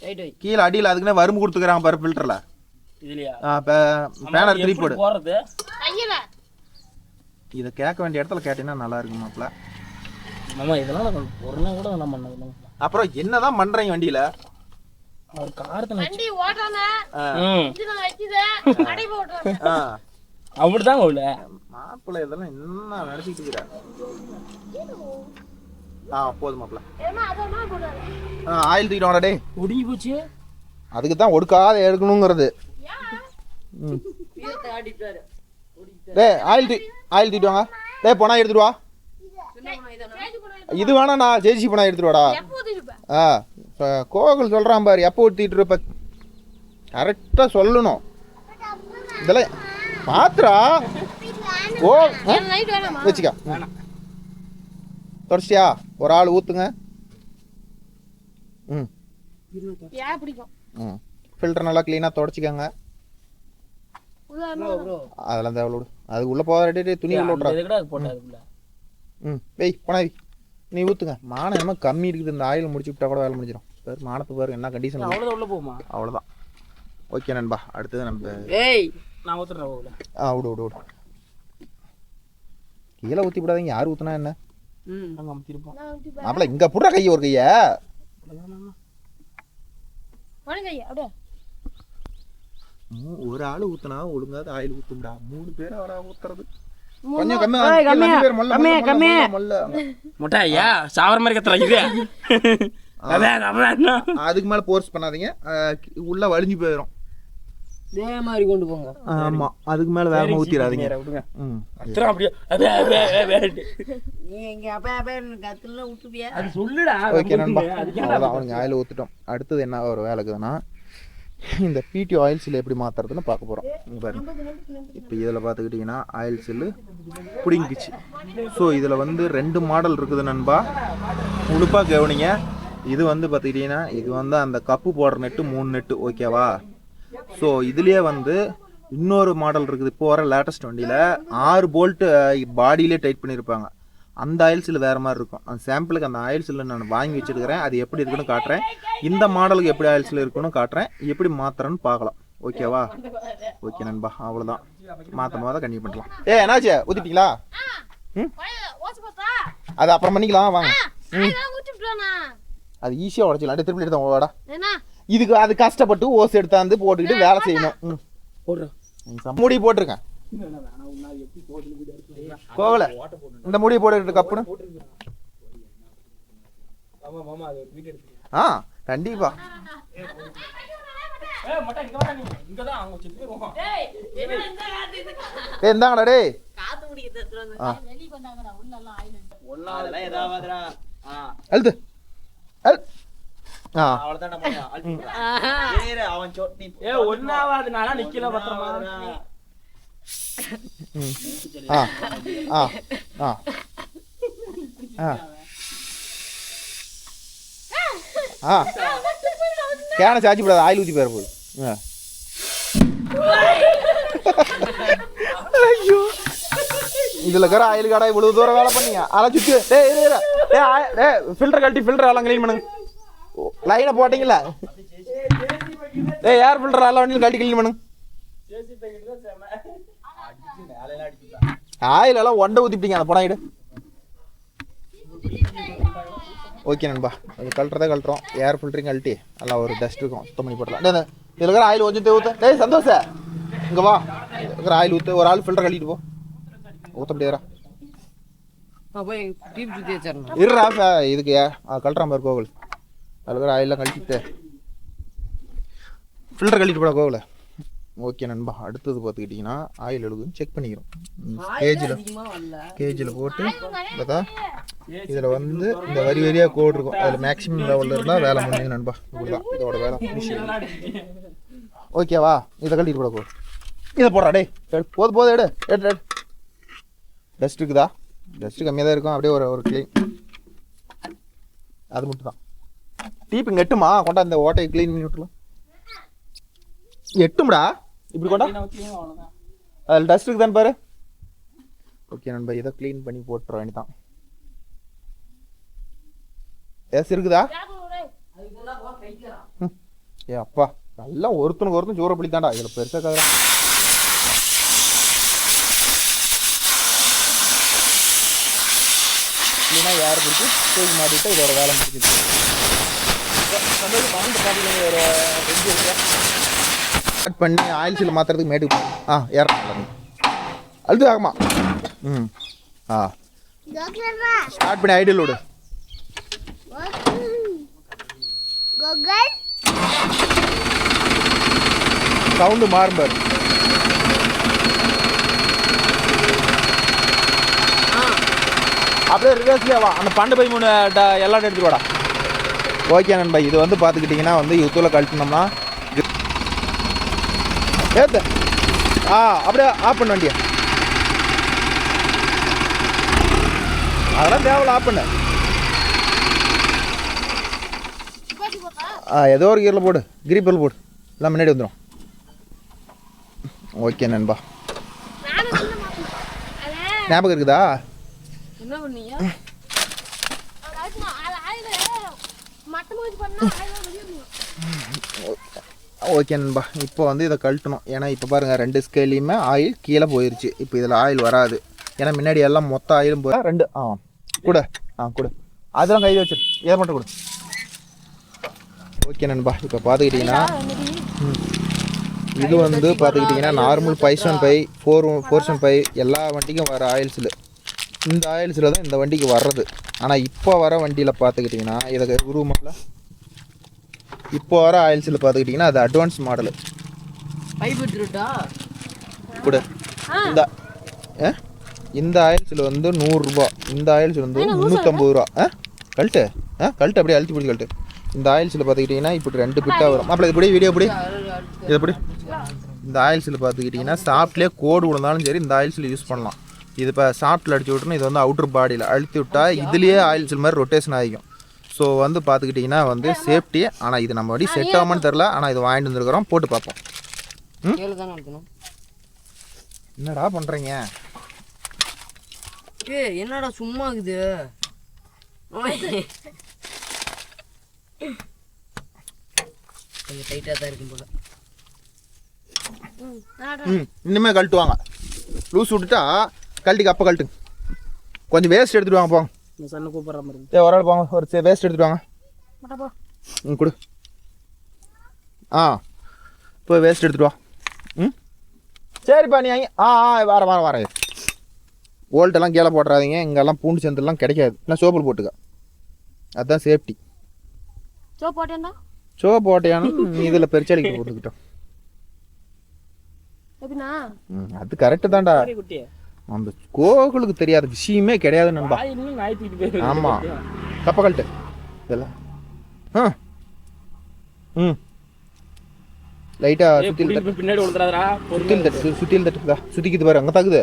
ரைட் வை கீழே அடியில் அதுக்குன்னே வறுமை கொடுத்துக்கிறாங்க பாரு ஃபில்டர்ல. இதுலயா பேனர் திருப்பி போடு. போறது கையில இதை கேட்க வேண்டிய இடத்துல கேட்டீங்கன்னா நல்லா இருக்கும் மாப்ள. மாமா இதெல்லாம் நான் ஒரு நாள் கூட நான் பண்ணது. அப்புறம் என்னதான் பண்றீங்க வண்டியில? ஒரு காரத்துல வண்டி ஓட்டானே இது நான் வச்சிதே அடை போடுறேன். அப்படிதான் உள்ள மாப்பிள்ள இதெல்லாம் என்ன நடத்திட்டு இருக்கிற? போதும் மாப்ள. ஏமா அதமா போடுறாரு. ஆயில் தூக்கிட்டு வாடா டேய். ஒடுங்கி போச்சு. அதுக்கு தான் ஒடுக்காத எடுக்கணுங்கிறது. வீரத்தை ஆடிட்டாரு டேய் ஆயில் தூக்கிட்டு வாங்க. டேய் போனா எடுத்துட்டு வா. இது வேணா நான் ஜெயிச்சு போனா எடுத்துட்டு வாடா. எப்போ திருப்ப? கோகுல் சொல்றான் பாரு எப்போ ஊத்திட்டு இருப்ப கரெக்டா சொல்லணும். இதெல்லாம் பாத்துறா ஓ நைட் வேணாமா? வச்சுக்க. தொடச்சியா ஒரு ஆள் ஊத்துங்க. யா பிடிக்கும். ஃபில்டர் நல்லா க்ளீனாக தொடச்சிக்கோங்க. அதெல்லாம் தேவை விடு. அது உள்ளே போகிற துணி உள்ள விட்றா. வெய் போனா நீ ஊற்றுங்க. மானம் என்னமோ கம்மி இருக்குது. இந்த ஆயில் முடிச்சு விட்டா கூட வேலை முடிஞ்சிடும். சார் மானத்தை பாருங்க என்ன கண்டிஷன். அவ்வளோதான் உள்ள போகுமா? அவ்வளோதான். ஓகே நண்பா அடுத்தது நம்ம நான் ஊற்றுறேன். விடு விடு விடு. கீழே ஊற்றி விடாதீங்க. யார் ஊற்றுனா என்ன மாப்பிள்ள இங்கே புடுற கையை ஒரு கையை ஒரு ஆள் ஊத்துனா ஒழுங்காத ஆயில் ஊத்தும்டா. 3 பேர் அவரா ஊத்துறது கொஞ்சம் கம்மி. முட்டையா சாவர மாதிரி கத்துறா இது. அதுக்கு மேல போர்ஸ் பண்ணாதீங்க. உள்ள வலிஞ்சு போயிடும். இதே மாதிரி கொண்டு போங்க. ஆமா அதுக்கு மேல வேகமா ஊத்திராதீங்க. ஓகே நண்பா அவ்வளோதான். அவனுங்க ஆயில் ஊத்துட்டோம். அடுத்தது என்ன ஒரு வேலை இருக்குதுன்னா இந்த பிடி ஆயில் சில்லு எப்படி மாற்றுறதுன்னு பார்க்க போகிறோம். இங்கே பாருங்க இப்போ இதில் பார்த்துக்கிட்டிங்கன்னா ஆயில் சில்லு பிடிங்கிச்சு. ஸோ இதில் வந்து 2 மாடல் இருக்குது நண்பா. உழுப்பாக கவனிங்க. இது வந்து பார்த்துக்கிட்டிங்கன்னா இது வந்து அந்த கப்பு போடுற நெட்டு 3 நெட்டு ஓகேவா. ஸோ இதுலேயே வந்து இன்னொரு மாடல் இருக்குது. இப்போ வர லேட்டஸ்ட் வண்டியில் 6 போல்ட்டு பாடியிலே டைட் பண்ணியிருப்பாங்க. அந்த ஆயில் சில்லு வேறு மாதிரி இருக்கும். அந்த சாம்பிளுக்கு அந்த ஆயில் சில்லு நான் வாங்கி வச்சுருக்கிறேன். அது எப்படி இருக்குன்னு காட்டுறேன். இந்த மாடலுக்கு எப்படி ஆயில் சில்லு இருக்குன்னு காட்டுறேன். எப்படி மாற்றுறேன்னு பார்க்கலாம் ஓகேவா. ஓகே நண்பா அவ்வளோதான். மாற்றும் போது கண்டிப்பாக பண்ணலாம். என்னாச்சு ஊற்றிட்டீங்களா? அது அப்புறம் பண்ணிக்கலாம் வாங்க. அது ஈஸியாக உடச்சிக்கலாம். திருப்பி எடுத்தோம் வாடா. இதுக்கு அது கஷ்டப்பட்டு ஓஸ் எடுத்தாந்து போட்டுக்கிட்டு வேலை செய்யணும். மூடி போட்டிருக்கேன் கோவல. இந்த முடியை போட்டு கப்புன்னு கண்டிப்பா. இந்தாங்கடா டேய். அழுத்து ஒன்னாவது நிக்கல பத்திரமா. கேன சாச்சி போடாது. ஆயில் ஊற்றி பேர போகுது. இதுல இருக்கிற ஆயில் கடை இவ்வளவு தூரம் வேலை பண்ணீங்க. அதெல்லாம் சுத்தி ஃபில்டர் கழட்டி ஃபில்டர் எல்லாம் கிளீன் பண்ணுங்க. லைனை போட்டீங்களா? ஏர் ஃபில்டர் எல்லாம் வண்டியில் கழட்டி கிளீன் பண்ணுங்க. ஆயில் எல்லாம் ஒண்டை ஊற்றிட்டீங்க. அந்த படம் ஆயிடு. ஓகே நண்பா அது கழட்டுறதே கழட்டுறோம். ஏர் ஃபில்டரிங் கழட்டி எல்லாம் ஒரு டஸ்ட் இருக்கும். சுத்தம் பண்ணி போடலாம். இதில் இருக்கிற ஆயில் கொஞ்சம் ஊற்ற. டேய் சந்தோஷ இங்கே வா. இருக்கிற ஆயில் ஊற்று. ஒரு ஆள் ஃபில்டர் கழட்டிட்டு போ. ஊற்ற முடியாதா? இருடா இதுக்கு கழட்டுறான் பாரு கோகுல். அதில் இருக்கிற ஆயிலெலாம் கழட்டிட்டு ஃபில்டர் கழட்டிட்டு போடா கோகுல. ஓகே நண்பா, அடுத்தது பார்த்துக்கிட்டிங்கன்னா ஆயில் எழுதுன்னு செக் பண்ணிக்கிறோம். அதிகமா வரல. கேஜில் போட்டு பார்த்தா இதில் வந்து இந்த வரி வரியாக கோடு இருக்கும். அதில் மேக்ஸிமம் லெவலில் இருந்தால் வேலை முடியுது நண்பா. இப்படிதான் இதோட வேலை ஃபினிஷிங். ஓகேவா? இதை கட்டிட்டு கூட போதும். இதை போடுறா டே, போதும் எடு. டஸ்ட் இருக்குதா? டஸ்ட்டு கம்மியாக தான் இருக்கும். அப்படியே ஒரு க்ளீன், அது மட்டும் தான். டீப் இங்கே எட்டுமா கொண்டா இந்த ஓட்டையை க்ளீன் பண்ணி விட்டுலாம். எட்டும்டா இப்படி கொண்டா, அதில் டஸ்ட் இருக்குதான்னு பாரு. ஓகே நண்பா, இதை க்ளீன் பண்ணி போட்டுற வேண்டியதான். ஏதாச்சும் இருக்குதா? ஏ அப்பா, நல்லா ஒருத்தனுக்கு ஒருத்தன் ஜோர பிடி தாண்டா. இதில் பெருசாக கதை இல்லைன்னா யாரை பிடிச்சி தூக்கி மாட்டிட்டு இதோட வேலை முடிச்சிருக்கு. ஸ்டார்ட் பண்ணி ஆயில் சீல் மாற்றுறதுக்கு மேட்டுக்கு ஏறலாம். அழுது ஆகுமா? ஸ்டார்ட் பண்ணி ஐடியல் விடு. சவுண்டு மாறும்பார். அப்படியே ரிவர்ஸ்லேயே வா. அந்த 12 எல்லாம் எடுத்துட்டு வாடா. ஓகே நண்பா, இது வந்து பார்த்துக்கிட்டிங்கன்னா வந்து யுத்தூவில் கழட்டினோம்னா ஏத்து அப்படியே ஆஃப் பண்ண வண்டியை. அதெல்லாம் தேவையில்ல, ஆஃப் பண்ணு. ஏதோ ஒரு கீரில் போடு, கிரிப்பல் போடு, எல்லாம் முன்னாடி வந்துடும். ஓகே நண்பா, ஞாபகம் இருக்குதா? என்ன பண்ணீங்க? ஓகே நண்பா, இப்போ வந்து இதை கழட்டணும். ஏன்னா இப்போ பாருங்கள், 2 ஸ்கேலையுமே ஆயில் கீழே போயிடுச்சு. இப்போ இதில் ஆயில் வராது. ஏன்னா முன்னாடி எல்லாம் மொத்த ஆயிலும் போய் 2 கூட கூட அதெல்லாம் கையில் வச்சிரு. ஏதை மட்டும் கொடு. ஓகே நண்பா, இப்போ பார்த்துக்கிட்டிங்கன்னா இது வந்து பார்த்துக்கிட்டிங்கன்னா நார்மல் 575 475 எல்லா வண்டிக்கும் வர ஆயில்ஸில் இந்த ஆயில்ஸில் தான் இந்த வண்டிக்கு வர்றது. ஆனால் இப்போ வர வண்டியில் பார்த்துக்கிட்டிங்கன்னா இதை உருவமில்ல, இப்போ வர ஆயில்ஸில் பார்த்துக்கிட்டிங்கன்னா அது அட்வான்ஸ் மாடலு கூட. இந்த ஆயில்ஸில் வந்து 100 ரூபா, இந்த ஆயில்ஸில் வந்து 350 ரூபா. கழட்டு அப்படியே அழுத்தி பிடிச்சி கழட்டு. இந்த ஆயில்ஸில் பார்த்துக்கிட்டிங்கன்னா இப்படி 2 பிட்டாக வரும். அப்படி இப்படி வீடியோ இப்படி இது எப்படி இந்த ஆயில்ஸில் பார்த்துக்கிட்டிங்கன்னா சாஃப்ட்லேயே கோடு விழுந்தாலும் சரி இந்த ஆயில்ஸில் யூஸ் பண்ணலாம். இது இப்போ சாஃப்ட்டில் அடிச்சு விட்டுணும். இது வந்து அவுட்ரு பாடியில் அழுத்தி விட்டால் இதுலேயே ஆயில்ஸில் மாதிரி ரொட்டேஷன் ஆகிக்கும். ஸோ வந்து பார்த்துக்கிட்டிங்கன்னா வந்து சேஃப்டி. ஆனால் இது நம்ம வண்டி செட் ஆகாமன்னு தெரில. ஆனால் இது வாங்கிட்டு வந்துருக்குறோம், போட்டு பார்ப்போம். என்னடா பண்ணுறீங்க? என்னடா சும்மா இருக்குது? கொஞ்சம் டைட்டாக தான் இருக்கும் போல. இனிமேல் கழட்டுவாங்க. லூஸ் விட்டுட்டா கழட்டிக்கு அப்போ கழட்டுங்க. கொஞ்சம் வேஸ்ட் எடுத்துட்டு வாங்க போங்க. சன்னு கூப்பிட்ற மாதிரி ஒரு ஆள் போங்க, ஒரு வேஸ்ட் எடுத்துட்டு வாங்க. கொடு. இப்போ வேஸ்ட் எடுத்துட்டு வா. சரிப்பா, நீ வரேன். ஓல்ட்டெல்லாம் கீழே போட்டுறாதீங்க. இங்கெல்லாம் பூண்டு சந்தெல்லாம் கிடைக்காது. இல்லை சோப்பு போட்டுக்க, அதுதான் சேஃப்டி. சோப்பு போட்டையானு நீ இதில் பெருச்சாளிக்கு போட்டுக்கிட்டோம். அது கரெக்டு தான்டா. அந்த கோகுலுக்கு தெரியாத விஷயமே கிடையாது நண்பா. ஆமாம், கப்ப கழட்டு இதெல்லாம். லைட்டாக பின்னாடி சுத்தியில் தட்டுதா, சுத்திக்கிது பாரு, அங்கே தாக்குது.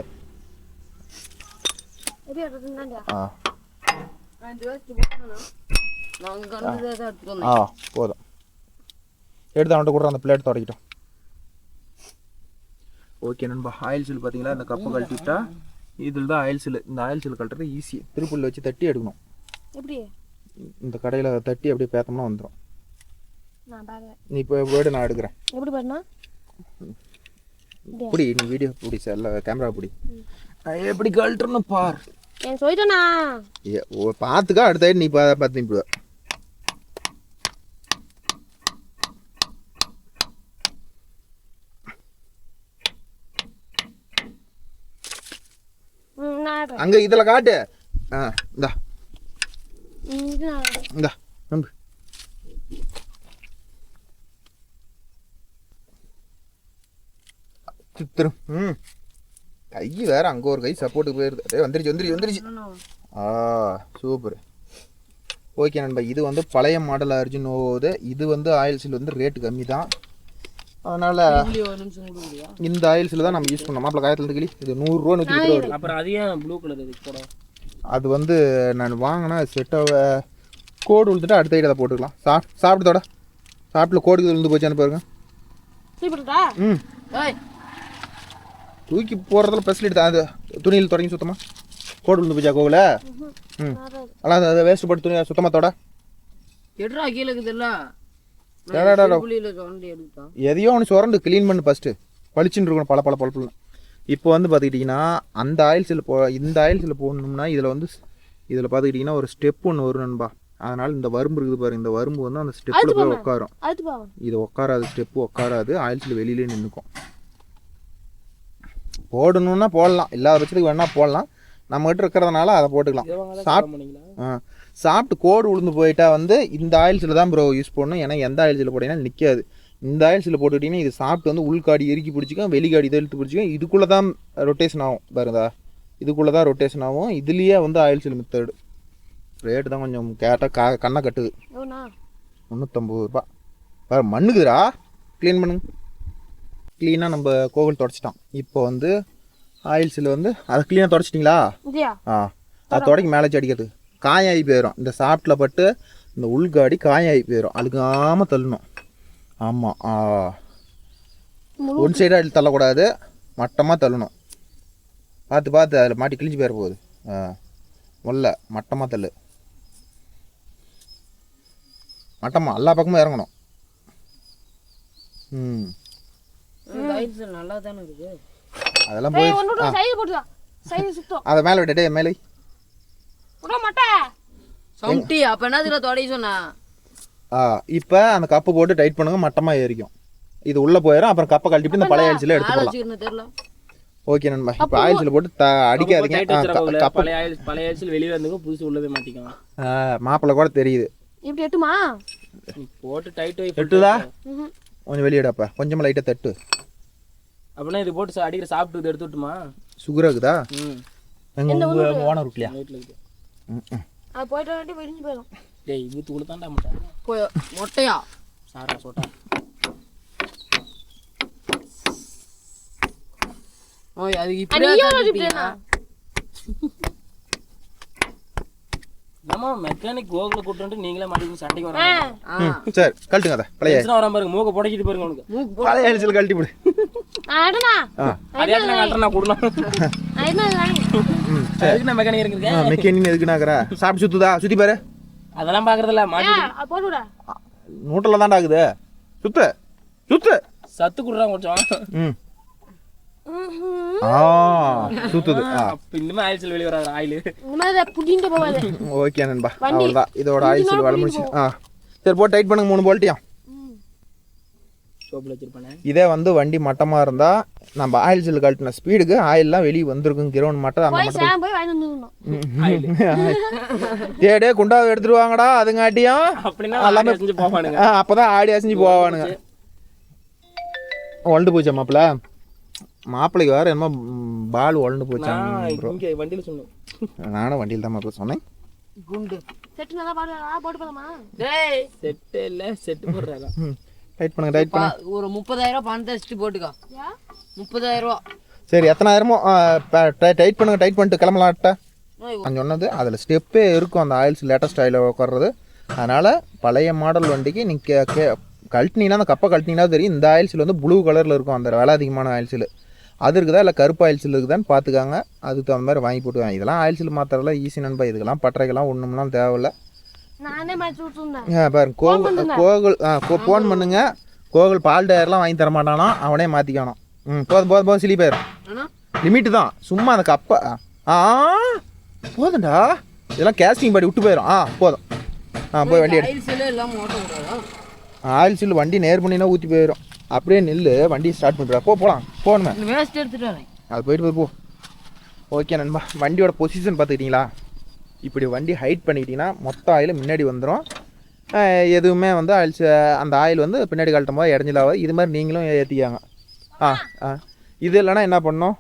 போதும், எடுத்து அவன்கிட்ட கூட அந்த பிளேட் தொடக்கிட்டோம். ஓகே நண்பா, ஆயில் சீல் பார்த்தீங்களா? இந்த கப்பை கழட்டிவிட்டா இதில் தான் ஆயில் சீல். இந்த ஆயில் சீல் கழட்டுறது ஈஸி. திருப்புள்ள வச்சு தட்டி எடுக்கணும். எப்படி இந்த கடையில் தட்டி அப்படியே பேத்தோம்னா வந்துடும். நீ இப்போ போய்ட்டு நான் எடுக்கிறேன். இப்படி நீ வீடியோ பிடி சார், இல்லை கேமரா பிடி. எப்படி கழட்டுறணும் பார். பார்த்துக்கா, அடுத்த நீ பார்த்து நீ போடுவ. அங்க இதுல காட்டு. இந்தா இந்தா நம்பு. சுத்துரும். கை வேற அங்கே ஒரு கை சப்போர்ட்டுக்கு போயிருது. அதே வந்துருச்சு. சூப்பர். ஓகே நண்பா, இது வந்து பழைய மாடல் அர்ஜுன் ஓது. இது வந்து ஆயில் சீல் வந்து ரேட்டு கம்மி தான், அதனால இந்த ஆயில் சீல் தான் நம்ம யூஸ் பண்ணோம். மாப்பிள்ள காயத்துல கிளி இது 100 ரூபா 120 ரூபா. அப்புறம் அதையும் ப்ளூ கலர் அது வந்து நான் வாங்கினா செட்டாக கோடு விழுந்துட்டு அடுத்த ஐடியா போட்டுக்கலாம். சாப்பிட்டுதோட சாப்பிட்டுல கோடுக்கு விழுந்து போச்சான்னு பாருங்க. தூக்கி போடுறதுல ஃபெசிலிட்டி தான். அது துணியில் தொடங்கி சுத்தமாக கோடு விழுந்து போச்சா கோவில்? ஆனால் அதை வேஸ்ட் போட்டு துணி சுத்தமாக தொட எதையோ ஒன்று சுரண்டு க்ளீன் பண்ணு ஃபஸ்ட்டு. பளிச்சுன்னு இருக்கணும் பல பழப்புன்னு. இப்போ வந்து பார்த்துக்கிட்டிங்கன்னா அந்த ஆயில் சீல் இந்த ஆயில் சீல் போடணும்னா இதில் பார்த்துக்கிட்டிங்கன்னா ஒரு ஸ்டெப் ஒன்று வரும் நண்பா. அதனால் இந்த வரும்பு இருக்குது பாருங்க, இந்த வரும்பு வந்து அந்த ஸ்டெப்பில் போய் உட்காரும். இது உட்காராது, ஸ்டெப்பு உட்காராது, ஆயில் சீல் வெளியிலே நின்றுக்கும். போடணுன்னா போடலாம், இல்லாத பட்சத்துக்கு வேணால் போடலாம். நம்மகிட்ட இருக்கிறதுனால அதை போட்டுக்கலாம். சாப்பிட்டு கோடு உளுந்து போயிட்டா வந்து இந்த ஆயில் சீல் தான் ப்ரோ யூஸ் பண்ணணும். ஏன்னா எந்த ஆயில் சீல் போட்டிங்கன்னா நிற்காது. இந்த ஆயில் சீல் போட்டுக்கிட்டிங்கன்னா இது சாப்பிட்டு வந்து உள்காடி இறுக்கி பிடிச்சிக்கும், வெளிக்காடி இதை இழுத்து பிடிச்சிக்கும். இதுக்குள்ளே தான் ரொட்டேஷன் ஆகும் பாருதா, இதுக்குள்ளே தான் ரொட்டேஷன் ஆகும். இதுலேயே வந்து ஆயில் சீல் மெத்தடு. ரேட்டு தான் கொஞ்சம் கேட்டால் கண்ணை கட்டுது. 350 ரூபா. பாரு மண்ணுக்குதுரா. க்ளீன் பண்ணுங்க. க்ளீனாக நம்ம கோவில் தொடச்சிட்டான். இப்போ வந்து ஆயில் சீல் வந்து அதை க்ளீனாக தொடச்சிட்டிங்களா? அது தொடக்கி மேலே அடிக்கிறது காயாகி போயிடும். இந்த சாப்பிட்டில் பட்டு இந்த உள்காடி காயாகி போயிடும். அழுகாமல் தள்ளணும். ஆமாம், ஒன் சைடாக அடி தள்ளக்கூடாது, மட்டமாக தள்ளணும். பார்த்து அதில் மாட்டி கிழிஞ்சு போயிட போகுது. முல்ல மட்டமாக தள்ளு, மட்டமாக எல்லா பக்கமும் இறங்கணும். அதெல்லாம் போய் அதை மேலே விட்டுட்டே மேலே இப்போ அந்த கப்பு போட்டு டைட் பண்ணுங்க, மட்டமாக ஏறிக்கும். இது உள்ளே போயிடும். அப்புறம் கப்பை கழட்டிட்டு இந்த பழைய ஆயில் சீலை எடுத்துக்கலாம். ஓகே நண்பா, இப்போ ஆயில் சீல் போட்டு அடிக்காதீங்க. பழைய ஆயில் வெளியே வந்துங்க, புதுசு உள்ளவே மாட்டிக்கலாம். மாப்பிள்ளை கூட தெரியுது. இப்படி எட்டுமா போட்டு டைட் எட்டுதா? கொஞ்சம் வெளியிடப்பா, கொஞ்சமாக லைட்டாக தட்டு. அப்படின்னா இது போட்டு அடிக்கிற சாப்பிட்டு எடுத்து விட்டுமா? சுகரா இருக்குதா? எங்கள் ஓனர் வீட்லையா? அது போயிட்டு வாட்டி விரிஞ்சு போயிடும். டேய் ஊத்து கொடுத்தாண்டா முட்டை மொட்டையா சாரா சோட்டா. ஓய் அது இப்படியே நம்ம மெக்கானிக் கோகுல கூட்டிட்டு நீங்களே மாட்டிட்டு சண்டைக்கு வராங்க. சரி கழட்டுங்க. அதை பழைய வராம பாருங்க, மூக்க புடைக்கிட்டு பாருங்க. உனக்கு பழைய ஆயில் சீல் கழட்டி போடு. மெக்கானிக் எதுக்குனாக்குறா? சாப்பிட்டு சுத்துதா? சுத்தி பாரு. அதெல்லாம் பாக்குறதில்ல, நூட்டில் தான்டா ஆகுது. சுத்து சத்து குடுறான் கொஞ்சம். சுத்துது. இன்னுமே ஆயில் சீல் வெளியே வராது. ஆயில் ஓகே நண்பா, அவ்வளோதான் இதோட ஆயில் சீல் வேலை முடிச்சு. சரி போட்டு டைட் பண்ணுங்க 3 போல்ட்டியா. இதே வந்து வண்டி மட்டமாக இருந்தால் நம்ம ஆயில் சீல் கழட்டின ஸ்பீடுக்கு ஆயில்லாம் வெளியே வந்திருக்கும். கிரவுண்ட் மட்டும் அந்த டே குண்டாவை எடுத்துட்டு வாங்கடா. அதுங்காட்டியும் எல்லாமே அப்போதான் ஆடி அசைஞ்சு போவானுங்க. ஒழுண்டு போச்சா மாப்பிள்ளைக்கு வேறு என்னமோ பால் ஒழுண்டு போச்சா? வண்டியில் சொன்னேன். நானும் வண்டியில் தான் மாப்பிள்ள சொன்னேன். குண்டு செட்டு நல்லா போட்டு போலாமா? செட்டு இல்லை, செட்டு போடுறாங்க. டைட் பண்ணுங்க. ஒரு 30,000 பணத்தை வச்சுட்டு போட்டுக்கோ. 30,000. சரி எத்தனாயிரமோ டைட் பண்ணுங்க. டைட் பண்ணிட்டு கிளம்பலாட்ட நான் சொன்னது. அதில் ஸ்டெப்பே இருக்கும் அந்த ஆயில்ஸ் லேட்டஸ்ட் ஆயில் உட்கார்றது. அதனால் பழைய மாடல் வண்டிக்கு நீங்கள் கழட்டினீங்கன்னா அந்த கப்பை கழட்டினீங்கன்னா தெரியும். இந்த ஆயில் சீல் வந்து ப்ளூ கலரில் இருக்கும், அந்த விலை அதிகமான ஆயில் சீல். அது இருக்குதா இல்லை கருப்பு ஆயில் சீல் இருக்குதான்னு பார்த்துக்காங்க. அதுக்கு தகுந்த மாதிரி வாங்கி போட்டுவாங்க. இதெல்லாம் ஆயில் சீல் மாத்திரலாம் ஈஸி நண்பா. இதுக்கெல்லாம் பட்டறைக்கெல்லாம் ஒன்றும்லாம் தேவையில்லை. பாருங்க கோகுல் ஃபோன் பண்ணுங்க. கோகுல் பால் டயர்லாம் வாங்கி தர மாட்டானா, அவனே மாற்றிக்கானோ. போதும் சிலி போயிடும். லிமிட்டு தான். சும்மா அந்த கப்பை போதும்டா. இதெல்லாம் கேஸ்டிங் பாடி விட்டு போயிடும். போதும். போய் வண்டி ஆயில் சீல் வண்டி நேர் பண்ணினா ஊற்றி போயிடும். அப்படியே நில்லு, வண்டி ஸ்டார்ட் பண்ணிடுறா. போகலாம் போகணுமே. அது போயிட்டு போ. ஓகே நண்பா, வண்டியோட பொசிஷன் பார்த்துக்கிட்டிங்களா? இப்படி வண்டி ஹைட் பண்ணிக்கிட்டிங்கன்னா மொத்த ஆயில் முன்னாடி வந்துடும். எதுவுமே வந்து ஆயில் அந்த ஆயில் வந்து பின்னாடி கழட்டும் போது இடைஞ்சலாவது. இது மாதிரி நீங்களும் ஏற்றிக்காங்க. இது இல்லைன்னா என்ன பண்ணணும்,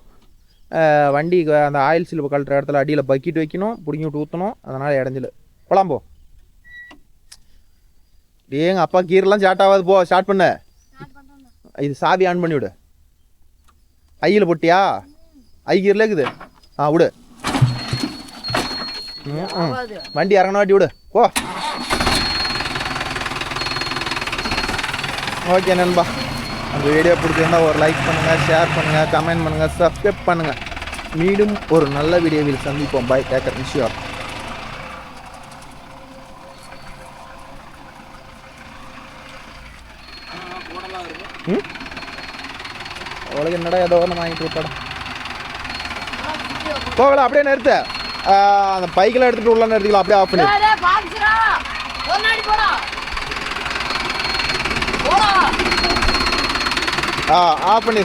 வண்டி அந்த ஆயில் சீல் கழட்டுற இடத்துல அடியில் பக்கெட் வைக்கணும், பிடிங்கி விட்டு ஊற்றணும். அதனால் இடைஞ்சல். போலாம் போ. எங்கள் அப்பா கீரெலாம் ஸ்டார்ட் ஆகாது. போ ஸ்டார்ட் பண்ண. இது சாவி ஆன் பண்ணி விடு. ஐயில் போட்டியா? ஐ கீரில் இருக்குது. விடு. வண்டி இறங்கின வாட்டி விடு. போ. ஓகே நண்பா, அந்த வீடியோ பிடிச்சிருந்தா ஒரு லைக் பண்ணுங்கள், ஷேர் பண்ணுங்கள், கமெண்ட் பண்ணுங்கள், சப்ஸ்கிரைப் பண்ணுங்கள். மீண்டும் ஒரு நல்ல வீடியோவில் சந்திப்போம். பை. டேக்கர் நிஷியா. உலக என்னடா ஏதோ ஒன்று வாங்கிட்டு இருப்பாடா. போகல, அப்படியே நிறுத்து. அந்த பைக்கெல்லாம் எடுத்துகிட்டு உள்ள நிறுத்திக்கலாம். அப்படியே ஆஃப் பண்ணி ஆஃப் பண்ணி